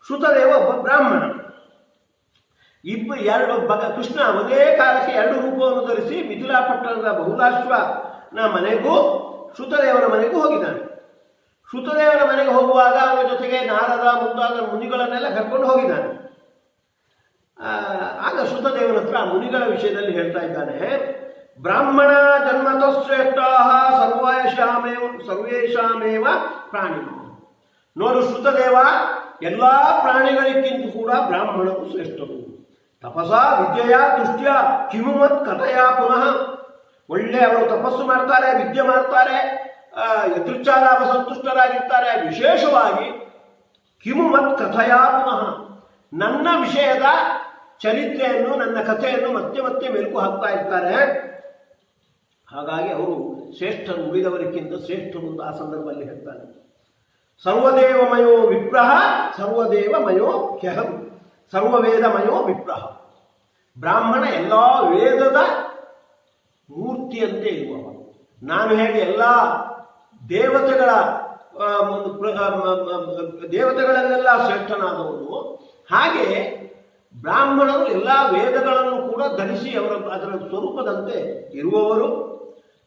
ಶ್ರುತದೇವ ಒಬ್ಬ ಬ್ರಾಹ್ಮಣ. ಕೃಷ್ಣ ಒಂದೇ ಕಾಲಕ್ಕೆ 2 ರೂಪವನ್ನು ಧರಿಸಿ ಮಿಥಿಲಾ ಪಟ್ಟಣದ ಬಹುಳಾಶ್ವನ ಮನೆಗೂ ಶ್ರುತದೇವನ ಮನೆಗೂ ಹೋಗಿದ್ದಾನೆ. ಶ್ರುತದೇವನ ಮನೆಗೆ ಹೋಗುವಾಗ ಅವನ ಜೊತೆಗೆ ನಾರದ ಮುಂತಾದ ಮುನಿಗಳನ್ನೆಲ್ಲ ಕರ್ಕೊಂಡು ಹೋಗಿದ್ದಾನೆ. ಆಗ ಶ್ರುತದೇವನ ಹತ್ರ ಮುನಿಗಳ ವಿಷಯದಲ್ಲಿ ಹೇಳ್ತಾ ಇದ್ದಾನೆ, ಬ್ರಾಹ್ಮಣ ಜನ್ಮತೋ ಸರ್ವತಃಶ್ರೇಷ್ಠಾ ಸರ್ವೇಷಾಮೇವ ಪ್ರಾಣಿ. ನೋಡು ಶ್ರುತದೇವ, ಎಲ್ಲಾ ಪ್ರಾಣಿಗಳಿಗಿಂತ ಕೂಡ ಬ್ರಾಹ್ಮಣರು ಶ್ರೇಷ್ಠರು. ತಪಸ ವಿದ್ಯೆಯ ತುಷ್ಟ್ಯ ಕಿಮುಮತ್ ಕಥೆಯ ಪುನಃ. ಒಳ್ಳೆ ಅವರು ತಪಸ್ಸು ಮಾಡ್ತಾರೆ, ವಿದ್ಯೆ ಮಾಡ್ತಾರೆ, ಯದೃಚ್ಛಾಲಾಭ ಸಂತುಷ್ಟರಾಗಿರ್ತಾರೆ. ವಿಶೇಷವಾಗಿ ಕಿಮುಮತ್ ಕಥೆಯ ಪುನಃ, ನನ್ನ ವಿಷಯದ ಚರಿತ್ರೆಯನ್ನು, ನನ್ನ ಕಥೆಯನ್ನು ಮತ್ತೆ ಮತ್ತೆ ಮೆಲುಕು ಹಾಕ್ತಾ ಇರ್ತಾರೆ. ಹಾಗಾಗಿ ಅವರು ಶ್ರೇಷ್ಠರು, ಉಳಿದವರಿಗಿಂತ ಶ್ರೇಷ್ಠರು ಅಂತ ಆ ಸಂದರ್ಭದಲ್ಲಿ ಹೇಳ್ತಾರೆ. ಸರ್ವದೇವಮಯೋ ವಿಪ್ರಹ ಸರ್ವದೇವಮಯೋ ಹ್ಯಹಂ ಸರ್ವವೇದಮಯೋ ವಿಪ್ರಹ. ಬ್ರಾಹ್ಮಣ ಎಲ್ಲ ವೇದದ ಮೂರ್ತಿಯಂತೆ ಇರುವವ. ನಾನು ಹೇಗೆ ಎಲ್ಲ ದೇವತೆಗಳಲ್ಲೆಲ್ಲ ಶ್ರೇಷ್ಠನಾದವನು, ಹಾಗೆ ಬ್ರಾಹ್ಮಣರು ಎಲ್ಲ ವೇದಗಳನ್ನು ಕೂಡ ಧರಿಸಿ ಅದರ ಸ್ವರೂಪದಂತೆ ಇರುವವರು.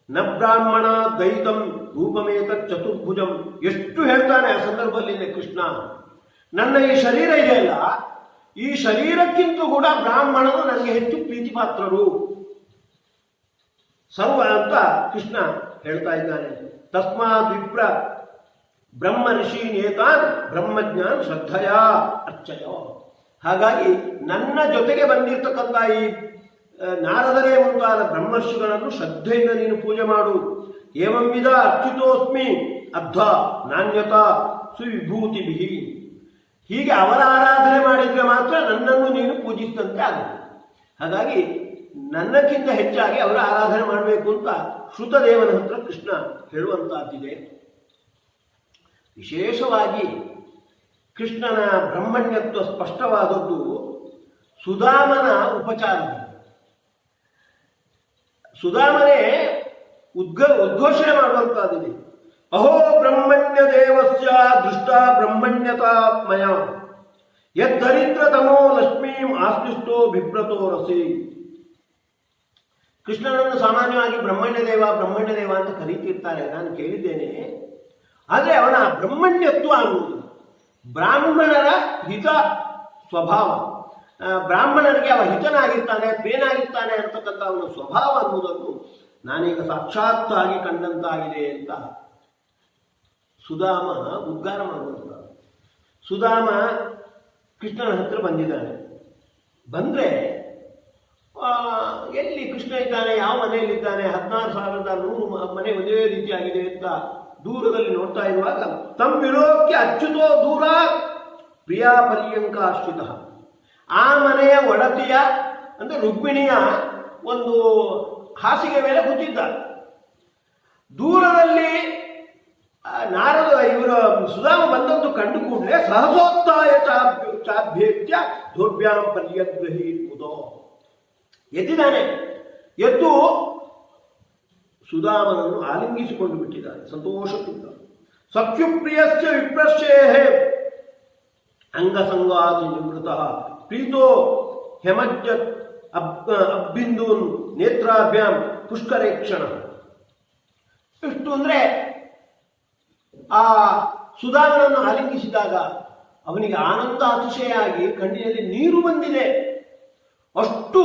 ನ ಬ್ರಾಹ್ಮಣ ದೈತಂ ರೂಪಮೇತ ಚತುರ್ಭುಜಂ. ಎಷ್ಟು ಹೇಳ್ತಾನೆ ಆ ಸಂದರ್ಭದಲ್ಲಿ ಕೃಷ್ಣ. ನನ್ನ ಈ ಶರೀರ ಇದೆಯಲ್ಲ, ಈ ಶರೀರಕ್ಕಿಂತ ಕೂಡ ಬ್ರಾಹ್ಮಣರು ನನಗೆ ಹೆಚ್ಚು ಪ್ರೀತಿಪಾತ್ರರು ಸರ್ವ ಅಂತ ಕೃಷ್ಣ ಹೇಳ್ತಾ ಇದ್ದಾನೆ. ತಸ್ಮಾತ್ ವಿಪ್ರ ಬ್ರಹ್ಮ ಋಷಿ ನೇತಾನ್ ಬ್ರಹ್ಮಜ್ಞಾನ ಶ್ರದ್ಧೆಯ ಅರ್ಚಯ. ಹಾಗಾಗಿ ನನ್ನ ಜೊತೆಗೆ ಬಂದಿರತಕ್ಕಂಥ ಈ ನಾರದರೇ ಮುಂತಾದ ಬ್ರಹ್ಮರ್ಷಿಗಳನ್ನು ಶ್ರದ್ಧೆಯಿಂದ ನೀನು ಪೂಜೆ ಮಾಡು. ಏವಂವಿಧ ಅಚ್ಯುತೋಸ್ಮಿ ಅರ್ಧ ನಾಣ್ಯತಾ ಸುವಿಭೂತಿಭಿ. ಹೀಗೆ ಅವರ ಆರಾಧನೆ ಮಾಡಿದ್ರೆ ಮಾತ್ರ ನನ್ನನ್ನು ನೀನು ಪೂಜಿಸಿದಂತೆ ಆಗುತ್ತೆ. ಹಾಗಾಗಿ ನನ್ನಕ್ಕಿಂತ ಹೆಚ್ಚಾಗಿ ಅವರ ಆರಾಧನೆ ಮಾಡಬೇಕು ಅಂತ ಶ್ರುತದೇವನ ಹತ್ರ ಕೃಷ್ಣ ಹೇಳುವಂತಹದ್ದಿದೆ. ವಿಶೇಷವಾಗಿ ಕೃಷ್ಣನ ಬ್ರಹ್ಮಣ್ಯತ್ವ ಸ್ಪಷ್ಟವಾದದ್ದು ಸುಧಾಮನ ಉಪಚಾರದಲ್ಲಿ. ಸುಧಾಮನೇ ಉದ್ಘೋಷಣೆ ಮಾಡುವಂತಹದ್ದಿದೆ. ಅಹೋ ಬ್ರಹ್ಮಣ್ಯ ದೇವಸ್ಯ ದೃಷ್ಟ ಬ್ರಹ್ಮಣ್ಯತಾ ಮಯ ಯದ್ದರಿದ್ರತಮೋ ಲಕ್ಷ್ಮೀಂ ಆಶ್ಲಿಷ್ಟೋ ಬಿಭ್ರತೋ ರಸಿ. ಕೃಷ್ಣನನ್ನು ಸಾಮಾನ್ಯವಾಗಿ ಬ್ರಹ್ಮಣ್ಯ ದೇವ ಅಂತ ಕರೀತಿರ್ತಾರೆ, ನಾನು ಕೇಳಿದ್ದೇನೆ. ಆದರೆ ಅವನ ಬ್ರಹ್ಮಣ್ಯತ್ವ ಅನ್ನುವುದು ಬ್ರಾಹ್ಮಣರ ಹಿತ ಸ್ವಭಾವ, ಬ್ರಾಹ್ಮಣರಿಗೆ ಅವ ಹಿತನಾಗಿರ್ತಾನೆ, ಪ್ರಿಯನಾಗಿರ್ತಾನೆ ಅಂತಕ್ಕಂಥ ಅವನ ಸ್ವಭಾವ ಅನ್ನುವುದನ್ನು ನಾನೀಗ ಸಾಕ್ಷಾತ್ತಾಗಿ ಕಂಡಂತಾಗಿದೆ ಅಂತ ಸುಧಾಮ ಉದ್ಗಾರ ಮಾಡುವಂತ. ಸುಧಾಮ ಕೃಷ್ಣನ ಹತ್ರ ಬಂದಿದ್ದಾನೆ. ಬಂದ್ರೆ ಎಲ್ಲಿ ಕೃಷ್ಣ ಇದ್ದಾನೆ, ಯಾವ ಮನೆಯಲ್ಲಿದ್ದಾನೆ, 16,100 ಮನೆ ಒಂದೇ ರೀತಿಯಾಗಿದೆ ಅಂತ ದೂರದಲ್ಲಿ ನೋಡ್ತಾ ಇರುವಾಗ ತಮ್ಮ ವಿಲೋಕ್ಯ ಅಚ್ಯುತೋ ದೂರ ಪ್ರಿಯಾ ಪರ್ಯಂಕ ಆಶ್ರಿತ. ಆ ಮನೆಯ ಒಡತಿಯ ಅಂದ್ರೆ ರುಕ್ಮಿಣಿಯ ಒಂದು ಹಾಸಿಗೆ ಮೇಲೆ ಕೂತಿದ್ದ. ದೂರದಲ್ಲಿ ನಾರದ ಇವರ ಸುಧಾಮ ಬಂದದ್ದು ಕಂಡು ಕೂಡಲೇ ಸಹಸೋತ್ತಾಯ ಚಾಭ್ಯೇತ್ಯ ಧೋರ್ಭ್ಯಾಂ ಪರ್ಯಗ್ರಹಿ ಮುದೋ. ಎದ್ದಿದ್ದಾನೆ. ಎದ್ದು ಸುಧಾಮನನ್ನು ಆಲಿಂಗಿಸಿಕೊಂಡು ಬಿಟ್ಟಿದ್ದಾನೆ ಸಂತೋಷದಿಂದ. ಸಖ್ಯುಪ್ರಿಯಸ್ಯ ವಿಪ್ರಶ್ಯೇಹೇ ಅಂಗಸಂಗಾತಿ ನಿವೃತಃ ಪ್ರೀತೋ ಹೆಮಜ್ಜ ಅಬ್ಬಿಂದೂನ್ ನೇತ್ರಾಭ್ಯಾಂ ಪುಷ್ಕರೇಕ್ಷಣ. ಇಷ್ಟು ಅಂದ್ರೆ ಆ ಸುಧಾಮನನ್ನು ಆಲಿಂಗಿಸಿದಾಗ ಅವನಿಗೆ ಆನಂದ ಅತಿಶಯ ಆಗಿ ಕಣ್ಣಿನಲ್ಲಿ ನೀರು ಬಂದಿದೆ. ಅಷ್ಟು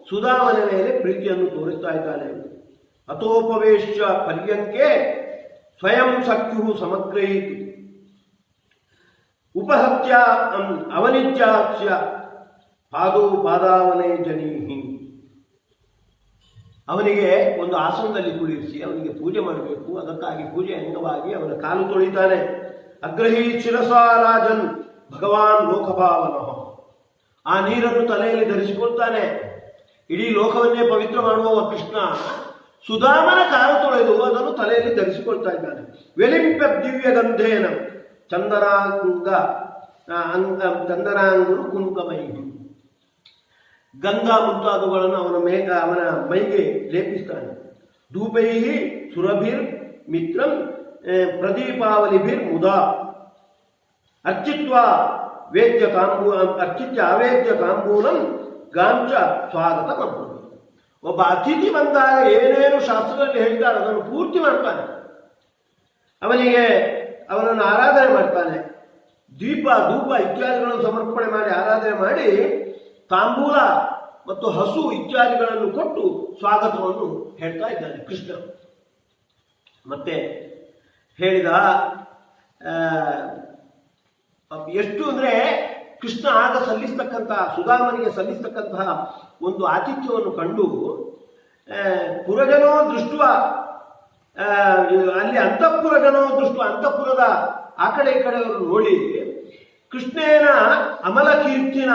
ಸುಧಾಮನ ಮೇಲೆ ಪ್ರೀತಿಯನ್ನು ತೋರಿಸ್ತಾ ಇದ್ದಾನೆ. ಅತೋಪವೇಶ್ಯ ಪರ್ಯಂಕೆ ಸ್ವಯಂ ಸಖ್ಯು ಸಮಗ್ರಹಿತು ಉಪಹತ್ಯ ಅವನಿತ್ಯಾಸ್ಯ ಪಾದೋ ಪಾದಾವನೇ ಜನೀಹಿ. ಅವನಿಗೆ ಒಂದು ಆಸನದಲ್ಲಿ ಕುಳಿರಿಸಿ ಅವನಿಗೆ ಪೂಜೆ ಮಾಡಬೇಕು. ಅದಕ್ಕಾಗಿ ಪೂಜೆ ಅಂಗವಾಗಿ ಅವನ ಕಾಲು ತೊಳಿತಾನೆ. ಅಗ್ರಹಿ ಶಿರಸಾ ರಾಜನ್ ಭಗವಾನ್ ಲೋಕಭಾವನಃ. ಆ ನೀರನ್ನು ತಲೆಯಲ್ಲಿ ಧರಿಸಿಕೊಳ್ತಾನೆ. ಇಡೀ ಲೋಕವನ್ನೇ ಪವಿತ್ರ ಮಾಡುವ ಕೃಷ್ಣ ಸುಧಾಮನ ಕಾಲು ತೊಳೆದು ಅದನ್ನು ತಲೆಯಲ್ಲಿ ಧರಿಸಿಕೊಳ್ತಾ ಇದ್ದಾನೆ. ವೆಲಿಂಪ ದಿವ್ಯ ಗಂಧೇನ ಚಂದನಾಂಗುರು ಕುಂಕಮೈ. ಗಂಧ ಮುಂತಾದವುಗಳನ್ನು ಅವನ ಮೈಗೆ ಲೇಪಿಸ್ತಾನೆ. ಧೂಪೈ ಸುರಭಿರ್ ಮಿತ್ರಂ ಪ್ರದೀಪಾವಲಿಭಿರ್ ಮುದಾ ಅರ್ಚಿತ್ಯ ಅವೇದ್ಯ ತಾಂಬೂಲಂ ಗಾಂಚ ಸ್ವಾಗತ ಮಾಡ್ತಾನೆ. ಒಬ್ಬ ಅತಿಥಿ ಬಂದಾಗ ಏನೇನು ಶಾಸ್ತ್ರದಲ್ಲಿ ಹೇಳಿದ್ದಾರೆ ಅದನ್ನು ಪೂರ್ತಿ ಮಾಡ್ತಾನೆ. ಅವನನ್ನು ಆರಾಧನೆ ಮಾಡ್ತಾನೆ. ಧೂಪ ಇತ್ಯಾದಿಗಳನ್ನು ಸಮರ್ಪಣೆ ಮಾಡಿ ಆರಾಧನೆ ಮಾಡಿ ತಾಂಬೂಲ ಮತ್ತು ಹಸು ಇತ್ಯಾದಿಗಳನ್ನು ಕೊಟ್ಟು ಸ್ವಾಗತವನ್ನು ಹೇಳ್ತಾ ಇದ್ದಾನೆ ಕೃಷ್ಣ. ಮತ್ತೆ ಹೇಳಿದ ಎಷ್ಟು ಅಂದ್ರೆ ಕೃಷ್ಣ ಆಗ ಸಲ್ಲಿಸ್ತಕ್ಕಂತಹ ಸುಧಾಮನಿಗೆ ಸಲ್ಲಿಸ್ತಕ್ಕಂತಹ ಒಂದು ಆತಿಥ್ಯವನ್ನು ಕಂಡು ಪುರಜನೋ ದೃಷ್ಟ ಅಲ್ಲಿ ಅಂತಃಪುರಜನೋ ದೃಷ್ಟ ಅಂತಃಪುರದ ಆ ಕಡೆ ಈ ಕಡೆಯವರು ನೋಡಿ ಕೃಷ್ಣೇನ ಅಮಲ ಕೀರ್ತಿನ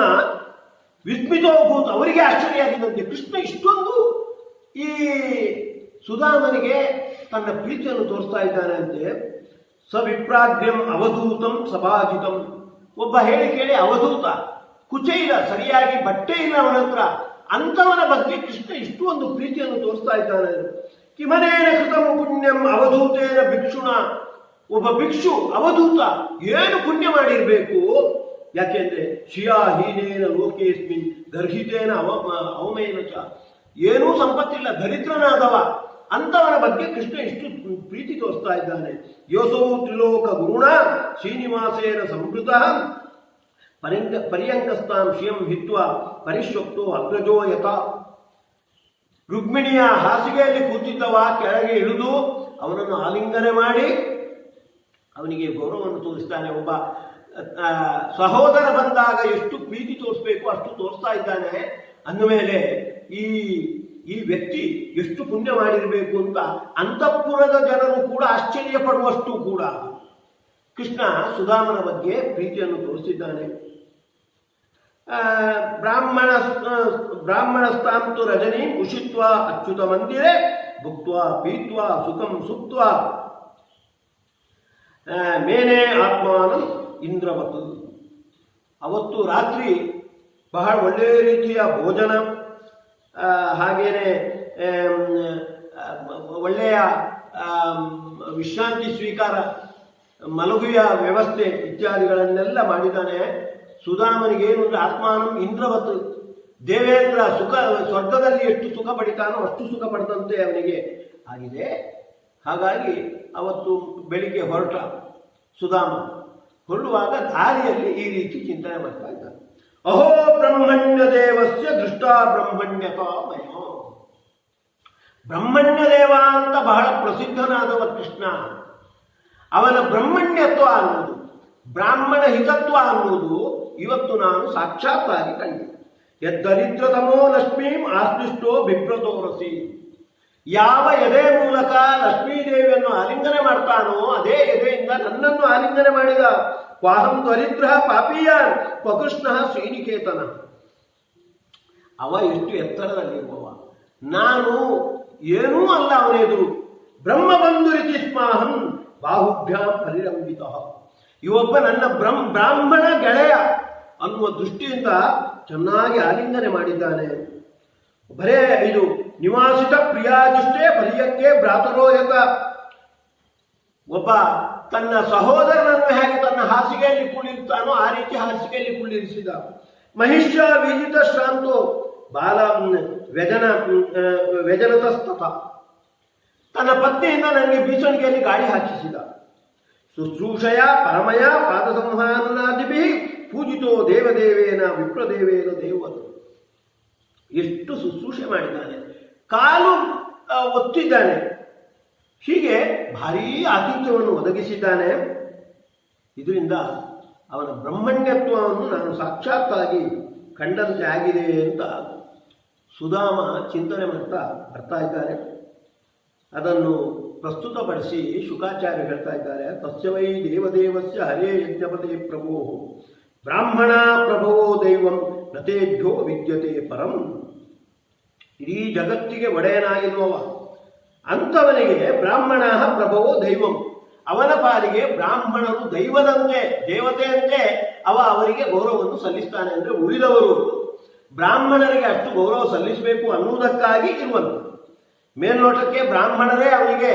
ವಿಸ್ಮಿತೋಭೂತ, ಅವರಿಗೆ ಆಶ್ಚರ್ಯ ಆಗಿದಂತೆ ಕೃಷ್ಣ ಇಷ್ಟೊಂದು ಈ ಸುಧಾಮನಿಗೆ ತನ್ನ ಪ್ರೀತಿಯನ್ನು ತೋರಿಸ್ತಾ ಇದ್ದಾನೆ ಅಂತೆ. ಸವಿಪ್ರಾಗ್ರ್ಯಂ ಅವಧೂತಂ ಸಭಾಜಿತಂ, ಒಬ್ಬ ಹೇಳಿ ಕೇಳಿ ಅವಧೂತ, ಕುಚೆ ಇಲ್ಲ, ಸರಿಯಾಗಿ ಬಟ್ಟೆ ಇಲ್ಲ ಅವನ ಹತ್ರ, ಅಂಥವನ ಬಗ್ಗೆ ಕೃಷ್ಣ ಇಷ್ಟು ಒಂದು ಪ್ರೀತಿಯನ್ನು ತೋರಿಸ್ತಾ ಇದ್ದಾನೆ. ಕಿಮನೇನ ಕೃತಂ ಪುಣ್ಯಂ ಅವಧೂತೇನ ಭಿಕ್ಷುಣ, ಒಬ್ಬ ಭಿಕ್ಷು ಅವಧೂತ ಏನು ಪುಣ್ಯ ಮಾಡಿರ್ಬೇಕು, ಯಾಕೆಂದ್ರೆ ಶಿಯಾಹೀನೇನ ಲೋಕೇಸ್ಮಿನ್ ಗರ್ಹಿತೇನ ಅವಮೇನ ಚ, ಏನೂ ಸಂಪತ್ತಿಲ್ಲ, ದರಿದ್ರನಾದವ, ಅಂತವನ ಬಗ್ಗೆ ಕೃಷ್ಣ ಇಷ್ಟು ಪ್ರೀತಿ ತೋರಿಸ್ತಾ ಇದ್ದಾನೆ. ಯೋಸೋ ತ್ರಿಲೋಕ ಗುರುಣ ಶ್ರೀನಿವಾಸೇನ ಸಂವೃತ ಪರ್ಯಂಕಸ್ತಾಂ ಶಿಯಂ ಹಿತ್ವ ಪರಿಶ್ವಕ್ತೋ ಅಗ್ರಜೋ ಯಥ, ರುಕ್ಮಿಣಿಯ ಹಾಸಿಗೆಯಲ್ಲಿ ಕೂತಿದ್ದವ ಕೆಳಗೆ ಇಳಿದು ಅವನನ್ನು ಆಲಿಂಗನೆ ಮಾಡಿ ಅವನಿಗೆ ಗೌರವವನ್ನು ತೋರಿಸ್ತಾನೆ. ಒಬ್ಬ ಸಹೋದರ ಬಂದಾಗ ಎಷ್ಟು ಪ್ರೀತಿ ತೋರಿಸ್ಬೇಕು ಅಷ್ಟು ತೋರಿಸ್ತಾ ಇದ್ದಾನೆ ಅಂದಮೇಲೆ ಈ ವ್ಯಕ್ತಿ ಎಷ್ಟು ಪುಣ್ಯ ಮಾಡಿರಬೇಕು ಅಂತ ಅಂತಃಪುರದ ಜನರು ಕೂಡ ಆಶ್ಚರ್ಯ ಪಡುವಷ್ಟು ಕೂಡ ಕೃಷ್ಣ ಸುಧಾಮನ ಬಗ್ಗೆ ಪ್ರೀತಿಯನ್ನು ತೋರಿಸಿದ್ದಾನೆ. ಬ್ರಾಹ್ಮಣಸ್ತಾಂತು ರಜನಿ ಉಷಿತ್ವ ಅಚ್ಯುತ ಮಂದಿರೆ ಭುಕ್ತ್ವ ಪೀತ್ವ ಸುಖಂ ಸುಪ್ತ್ವ ಮೇನೆ ಆತ್ಮಾನಂ ಇಂದ್ರವತ್, ಅವತ್ತು ರಾತ್ರಿ ಬಹಳ ಒಳ್ಳೆಯ ರೀತಿಯ ಭೋಜನ, ಹಾಗೇನೆ ಒಳ್ಳೆಯ ವಿಶ್ರಾಂತಿ ಸ್ವೀಕಾರ, ಮಲಗುವ ವ್ಯವಸ್ಥೆ ಇತ್ಯಾದಿಗಳನ್ನೆಲ್ಲ ಮಾಡಿದ್ದಾನೆ. ಸುಧಾಮನಿಗೆ ಏನು ಅಂದ್ರೆ ಆತ್ಮಾನಂ ಇಂದ್ರವತ್, ದೇವೇಂದ್ರ ಸುಖ ಸ್ವರ್ಗದಲ್ಲಿ ಎಷ್ಟು ಸುಖ ಪಡಿತಾನೋ ಅಷ್ಟು ಸುಖ ಪಡೆದಂತೆ ಅವನಿಗೆ ಆಗಿದೆ. ಹಾಗಾಗಿ ಅವತ್ತು ಬೆಳಿಗ್ಗೆ ಹೊರಟ ಸುಧಾಮ ಹೊರಡುವಾಗ ದಾರಿಯಲ್ಲಿ ಈ ರೀತಿ ಚಿಂತನೆ ಮಾಡ್ತಾ ಇದ್ದಾನೆ. ಅಹೋ ಬ್ರಹ್ಮಣ್ಯ ದೇವಸ್ಯ ದೃಷ್ಟ ಬ್ರಹ್ಮಣ್ಯತಾಮಯ, ಬ್ರಹ್ಮಣ್ಯ ದೇವ ಅಂತ ಬಹಳ ಪ್ರಸಿದ್ಧನಾದವ ಕೃಷ್ಣ, ಅವನ ಬ್ರಹ್ಮಣ್ಯತ್ವ ಅನ್ನೋದು, ಬ್ರಾಹ್ಮಣ ಹಿತತ್ವ ಅನ್ನೋದು ಇವತ್ತು ನಾನು ಸಾಕ್ಷಾತ್ತಾಗಿ ಕಂಡೆ. ಯದ್ದರಿದ್ರತಮೋ ಲಕ್ಷ್ಮೀಂ ಆಶ್ಲಿಷ್ಟೋ ಬಿಭ್ರತೋರಸಿ, ಯಾವ ಎದೆ ಮೂಲಕ ಲಕ್ಷ್ಮೀದೇವಿಯನ್ನು ಆಲಿಂಗನೆ ಮಾಡ್ತಾನೋ ಅದೇ ಎದೆಯಿಂದ ನನ್ನನ್ನು ಆಲಿಂಗನೆ ಮಾಡಿದ. ಕ್ವಾಹಂ ದರಿದ್ರ ಪಾಪಿಯಾನ್ ಕ್ವಕೃಷ್ಣ ಶ್ರೀನಿಕೇತನ, ಅವ ಎಷ್ಟು ಎತ್ತರದಲ್ಲಿರುವವ, ನಾನು ಏನೂ ಅಲ್ಲ ಅವನ ಎದುರು. ಬ್ರಹ್ಮಬಂಧುರಿತಿ ಸ್ಮಾಹಂ ಬಾಹುಭ್ಯಾಂ ಪರಿರಂಬಿತ, ಇವೊಬ್ಬ ನನ್ನ ಬ್ರಾಹ್ಮಣ ಗೆಳೆಯ ಅನ್ನುವ ದೃಷ್ಟಿಯಿಂದ ಚೆನ್ನಾಗಿ ಆಲಿಂಗನೆ ಮಾಡಿದ್ದಾನೆ. ಬರೇ ಇದು ನಿವಾಸಿತ ಪ್ರಿಯಾದಿಷ್ಟೇ ಪರ್ಯಂಗೆ ಭ್ರಾತರೋಯತ, ಒಬ್ಬ ತನ್ನ ಸಹೋದರನನ್ನು ಹೇಗೆ ತನ್ನ ಹಾಸಿಗೆಯಲ್ಲಿ ಕುಳ್ಳಿರ್ತಾನೋ ಆ ರೀತಿ ಹಾಸಿಗೆಯಲ್ಲಿ ಕುಳ್ಳಿರಿಸಿದ. ಮಹಿಷ್ಯ ವಿಜಿತ ಶ್ರಾಂತೋ ಬಾಲ ವ್ಯಜನತಸ್ತಥ, ತನ್ನ ಪತ್ನಿಯಿಂದ ನನಗೆ ಬೀಸಣಿಗೆಯಲ್ಲಿ ಗಾಳಿ ಹಾಕಿಸಿದ. ಶುಶ್ರೂಷಯ ಪರಮಯ ಪಾದ ಸಂಹಾನಾದಿಭಿ ಪೂಜಿತೋ ದೇವದೇವೇನ ವಿಪ್ರದೇವೇನ ದೇವತ, ಎಷ್ಟು ಶುಶ್ರೂಷೆ ಮಾಡಿದ್ದಾನೆ, ಕಾಲು ಒತ್ತಿದ್ದಾನೆ, ಹೀಗೆ ಭಾರೀ ಆತಿಥ್ಯವನ್ನು ಒದಗಿಸಿದ್ದಾನೆ. ಇದರಿಂದ ಅವನ ಬ್ರಹ್ಮಣ್ಯತ್ವವನ್ನು ನಾನು ಸಾಕ್ಷಾತ್ತಾಗಿ ಕಂಡಂತೆ ಆಗಿದೆ ಅಂತ ಸುಧಾಮ ಚಿಂತನೆ ಮಾಡ್ತಾ ಬರ್ತಾ ಇದ್ದಾರೆ. ಅದನ್ನು ಪ್ರಸ್ತುತಪಡಿಸಿ ಶುಕಾಚಾರ್ಯ ಹೇಳ್ತಾ ಇದ್ದಾರೆ. ತಸ್ಯ ವೈ ದೇವದೇವಸ್ಯ ಹರೇ ಯಜ್ಞಪತಿ ಪ್ರಭೋ ಬ್ರಾಹ್ಮಣ ಪ್ರಭವೋ ದೈವಂ ನತೇಭ್ಯೋ ವಿದ್ಯತೆ ಪರಂ, ಇಡೀ ಜಗತ್ತಿಗೆ ಒಡೆಯನಾಗಿರುವವ ಅಂಥವನಿಗೆ ಬ್ರಾಹ್ಮಣ ಪ್ರಭವೋ ದೈವಂ, ಅವನ ಪಾಲಿಗೆ ಬ್ರಾಹ್ಮಣರು ದೈವದಂತೆ ದೇವತೆಯಂತೆ ಅವರಿಗೆ ಗೌರವವನ್ನು ಸಲ್ಲಿಸ್ತಾನೆ. ಅಂದರೆ ಉಳಿದವರು ಬ್ರಾಹ್ಮಣರಿಗೆ ಅಷ್ಟು ಗೌರವ ಸಲ್ಲಿಸಬೇಕು ಅನ್ನುವುದಕ್ಕಾಗಿ ಇರುವಂತ. ಮೇಲ್ನೋಟಕ್ಕೆ ಬ್ರಾಹ್ಮಣರೇ ಅವನಿಗೆ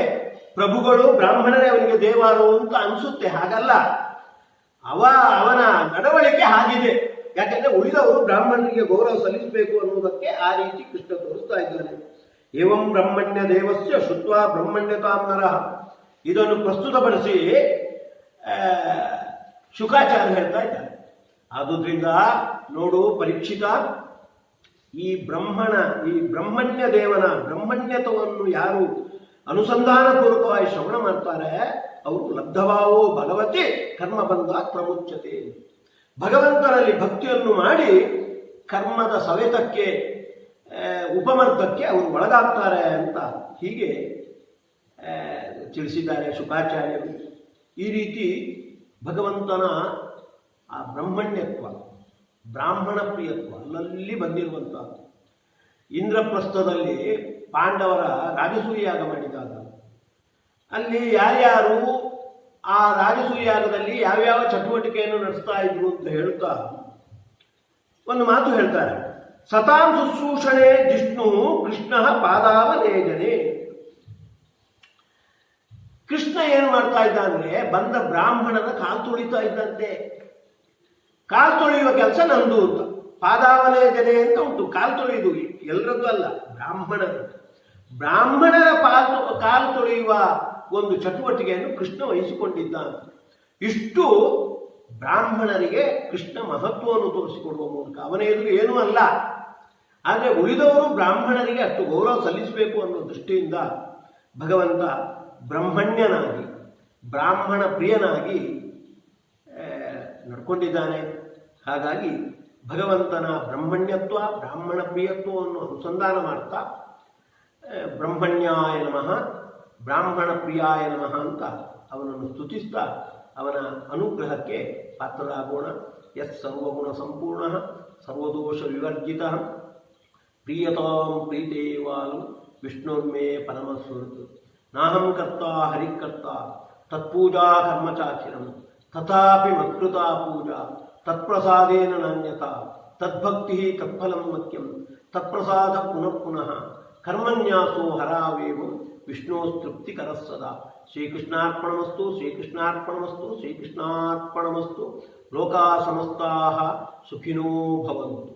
ಪ್ರಭುಗಳು, ಬ್ರಾಹ್ಮಣರೇ ಅವನಿಗೆ ದೇವರು ಅಂತ ಅನಿಸುತ್ತೆ, ಹಾಗಲ್ಲ. ಅವನ ನಡವಳಿಕೆ ಹಾಗಿದೆ. ಯಾಕೆಂದ್ರೆ ಉಳಿದವರು ಬ್ರಾಹ್ಮಣರಿಗೆ ಗೌರವ ಸಲ್ಲಿಸಬೇಕು ಅನ್ನುವುದಕ್ಕೆ ಆ ರೀತಿ ಕೃಷ್ಣ ತೋರಿಸ್ತಾ ಇದ್ದಾನೆ. ಏವಂ ಬ್ರಹ್ಮಣ್ಯ ದೇವಸ್ಯ ಶುತ್ವ ಬ್ರಹ್ಮಣ್ಯತಾಂ ನರಃ, ಇದನ್ನು ಪ್ರಸ್ತುತಪಡಿಸಿ ಶುಕಾಚಾರ್ಯ ಹೇಳ್ತಾ ಇದ್ದಾರೆ. ಆದುದರಿಂದ ನೋಡು ಪರೀಕ್ಷಿತ, ಈ ಬ್ರಹ್ಮಣ್ಯ ದೇವನ ಬ್ರಹ್ಮಣ್ಯತ್ವವನ್ನು ಯಾರು ಅನುಸಂಧಾನಪೂರ್ವಕವಾಗಿ ಶ್ರವಣ ಮಾಡ್ತಾರೆ ಅವರು ಲಬ್ಧವಾವೋ ಭಗವತಿ ಕರ್ಮಬಂಧ ಪ್ರಮುಚ್ಯತೆ. ಭಗವಂತನಲ್ಲಿ ಭಕ್ತಿಯನ್ನು ಮಾಡಿ ಕರ್ಮದ ಸವೆತಕ್ಕೆ ಉಪಮರ್ಗಕ್ಕೆ ಅವರು ಒಳಗಾಗ್ತಾರೆ ಅಂತ ಹೀಗೆ ತಿಳಿಸಿದ್ದಾರೆ ಶುಕಾಚಾರ್ಯರು. ಈ ರೀತಿ ಭಗವಂತನ ಆ ಬ್ರಹ್ಮಣ್ಯತ್ವ ಬ್ರಾಹ್ಮಣ ಪ್ರಿಯತ್ವ ಅಲ್ಲಲ್ಲಿ ಬಂದಿರುವಂಥದ್ದು. ಇಂದ್ರಪ್ರಸ್ಥದಲ್ಲಿ ಪಾಂಡವರ ರಾಜಸೂಯಾಗ ಮಾಡಿದಾಗ ಅಲ್ಲಿ ಯಾರ್ಯಾರು ಆ ರಾಜಸೂಯಾಗದಲ್ಲಿ ಯಾವ್ಯಾವ ಚಟುವಟಿಕೆಯನ್ನು ನಡೆಸ್ತಾ ಇದ್ರು ಅಂತ ಹೇಳ್ತಾ ಒಂದು ಮಾತು ಹೇಳ್ತಾರೆ. ಸತಾಂ ಶುಶ್ರೂಷಣೆ ಜಿಷ್ಣು ಕೃಷ್ಣ ಪಾದಾವಲೇಜನೆ. ಕೃಷ್ಣ ಏನು ಮಾಡ್ತಾ ಇದ್ದ ಅಂದ್ರೆ ಬಂದ ಬ್ರಾಹ್ಮಣನ ಕಾಲು ತುಳಿತಾ ಇದ್ದಂತೆ. ಕಾಲು ತೊಳೆಯುವ ಕೆಲಸ ನಂದು ಅಂತ. ಪಾದಾವಲೇಜನೆ ಅಂತ ಉಂಟು, ಕಾಲು ತೊಳೆಯುವುದು ಎಲ್ಲರದ್ದು ಅಲ್ಲ, ಬ್ರಾಹ್ಮಣರ ಕಾಲು ತೊಳೆಯುವ ಒಂದು ಚಟುವಟಿಕೆಯನ್ನು ಕೃಷ್ಣ ವಹಿಸಿಕೊಂಡಿದ್ದ. ಇಷ್ಟು ಬ್ರಾಹ್ಮಣರಿಗೆ ಕೃಷ್ಣ ಮಹತ್ವವನ್ನು ತೋರಿಸಿಕೊಡುವ ಮೂಲಕ ಅವನ ಎದುರು ಏನೂ ಅಲ್ಲ, ಆದರೆ ಉಳಿದವರು ಬ್ರಾಹ್ಮಣರಿಗೆ ಅಷ್ಟು ಗೌರವ ಸಲ್ಲಿಸಬೇಕು ಅನ್ನೋ ದೃಷ್ಟಿಯಿಂದ ಭಗವಂತ ಬ್ರಹ್ಮಣ್ಯನಾಗಿ ಬ್ರಾಹ್ಮಣ ಪ್ರಿಯನಾಗಿ ನಡ್ಕೊಂಡಿದ್ದಾನೆ. ಹಾಗಾಗಿ ಭಗವಂತನ ಬ್ರಹ್ಮಣ್ಯತ್ವ ಬ್ರಾಹ್ಮಣ ಪ್ರಿಯತ್ವವನ್ನು ಅನುಸಂಧಾನ ಮಾಡ್ತಾ ಬ್ರಹ್ಮಣ್ಯಾಯ ನಮಃ ಬ್ರಾಹ್ಮಣ ಪ್ರಿಯಾಯ ನಮಃ ಅಂತ ಅವನನ್ನು ಸ್ತುತಿಸ್ತಾ ಅವನ ಅನುಗ್ರಹಕ್ಕೆ ಪಾತ್ರರಾಗೋಣ. ಯತ್ ಸರ್ವಗುಣ ಸಂಪೂರ್ಣ ಸರ್ವದೋಷ ವಿವರ್ಜಿತ ಪ್ರಿಯತಾಂ ಪ್ರೀತೇವಾಲು ವಿಷ್ಣುರ್ಮೇ ಪರಮಸ್ವೃತ್ ನಾಹಂ ಕರ್ತ ಹರಿಕರ್ತ ತತ್ಪೂಜಾ ಕರ್ಮಚಾಚಿರಂ ತಥಾಪಿ ಮತ್ಕೃತಾ ಪೂಜಾ ತತ್ಪ್ರಸಾದೇನ ನಾನ್ಯತಾ ತದ್ಭಕ್ತಿ ತತ್ಫಲಂ ಮತ್ಯಂ ತತ್ಪ್ರಸಾದ ಪುನಃ ಪುನಃ ಕರ್ಮನ್ಯಾಸೋ ಹರಾವೇವಂ ವಿಷ್ಣೋಸ್ತೃಪ್ತಿಕರಃ ಸದಾ. ಶ್ರೀಕೃಷ್ಣಾರ್ಪಣಮಸ್ತು ಶ್ರೀಕೃಷ್ಣಾರ್ಪಣಮಸ್ತು ಶ್ರೀಕೃಷ್ಣಾರ್ಪಣಮಸ್ತು. ಲೋಕಾ ಸಮಸ್ತಾಃ ಸುಖಿನೋ ಭವಂತು.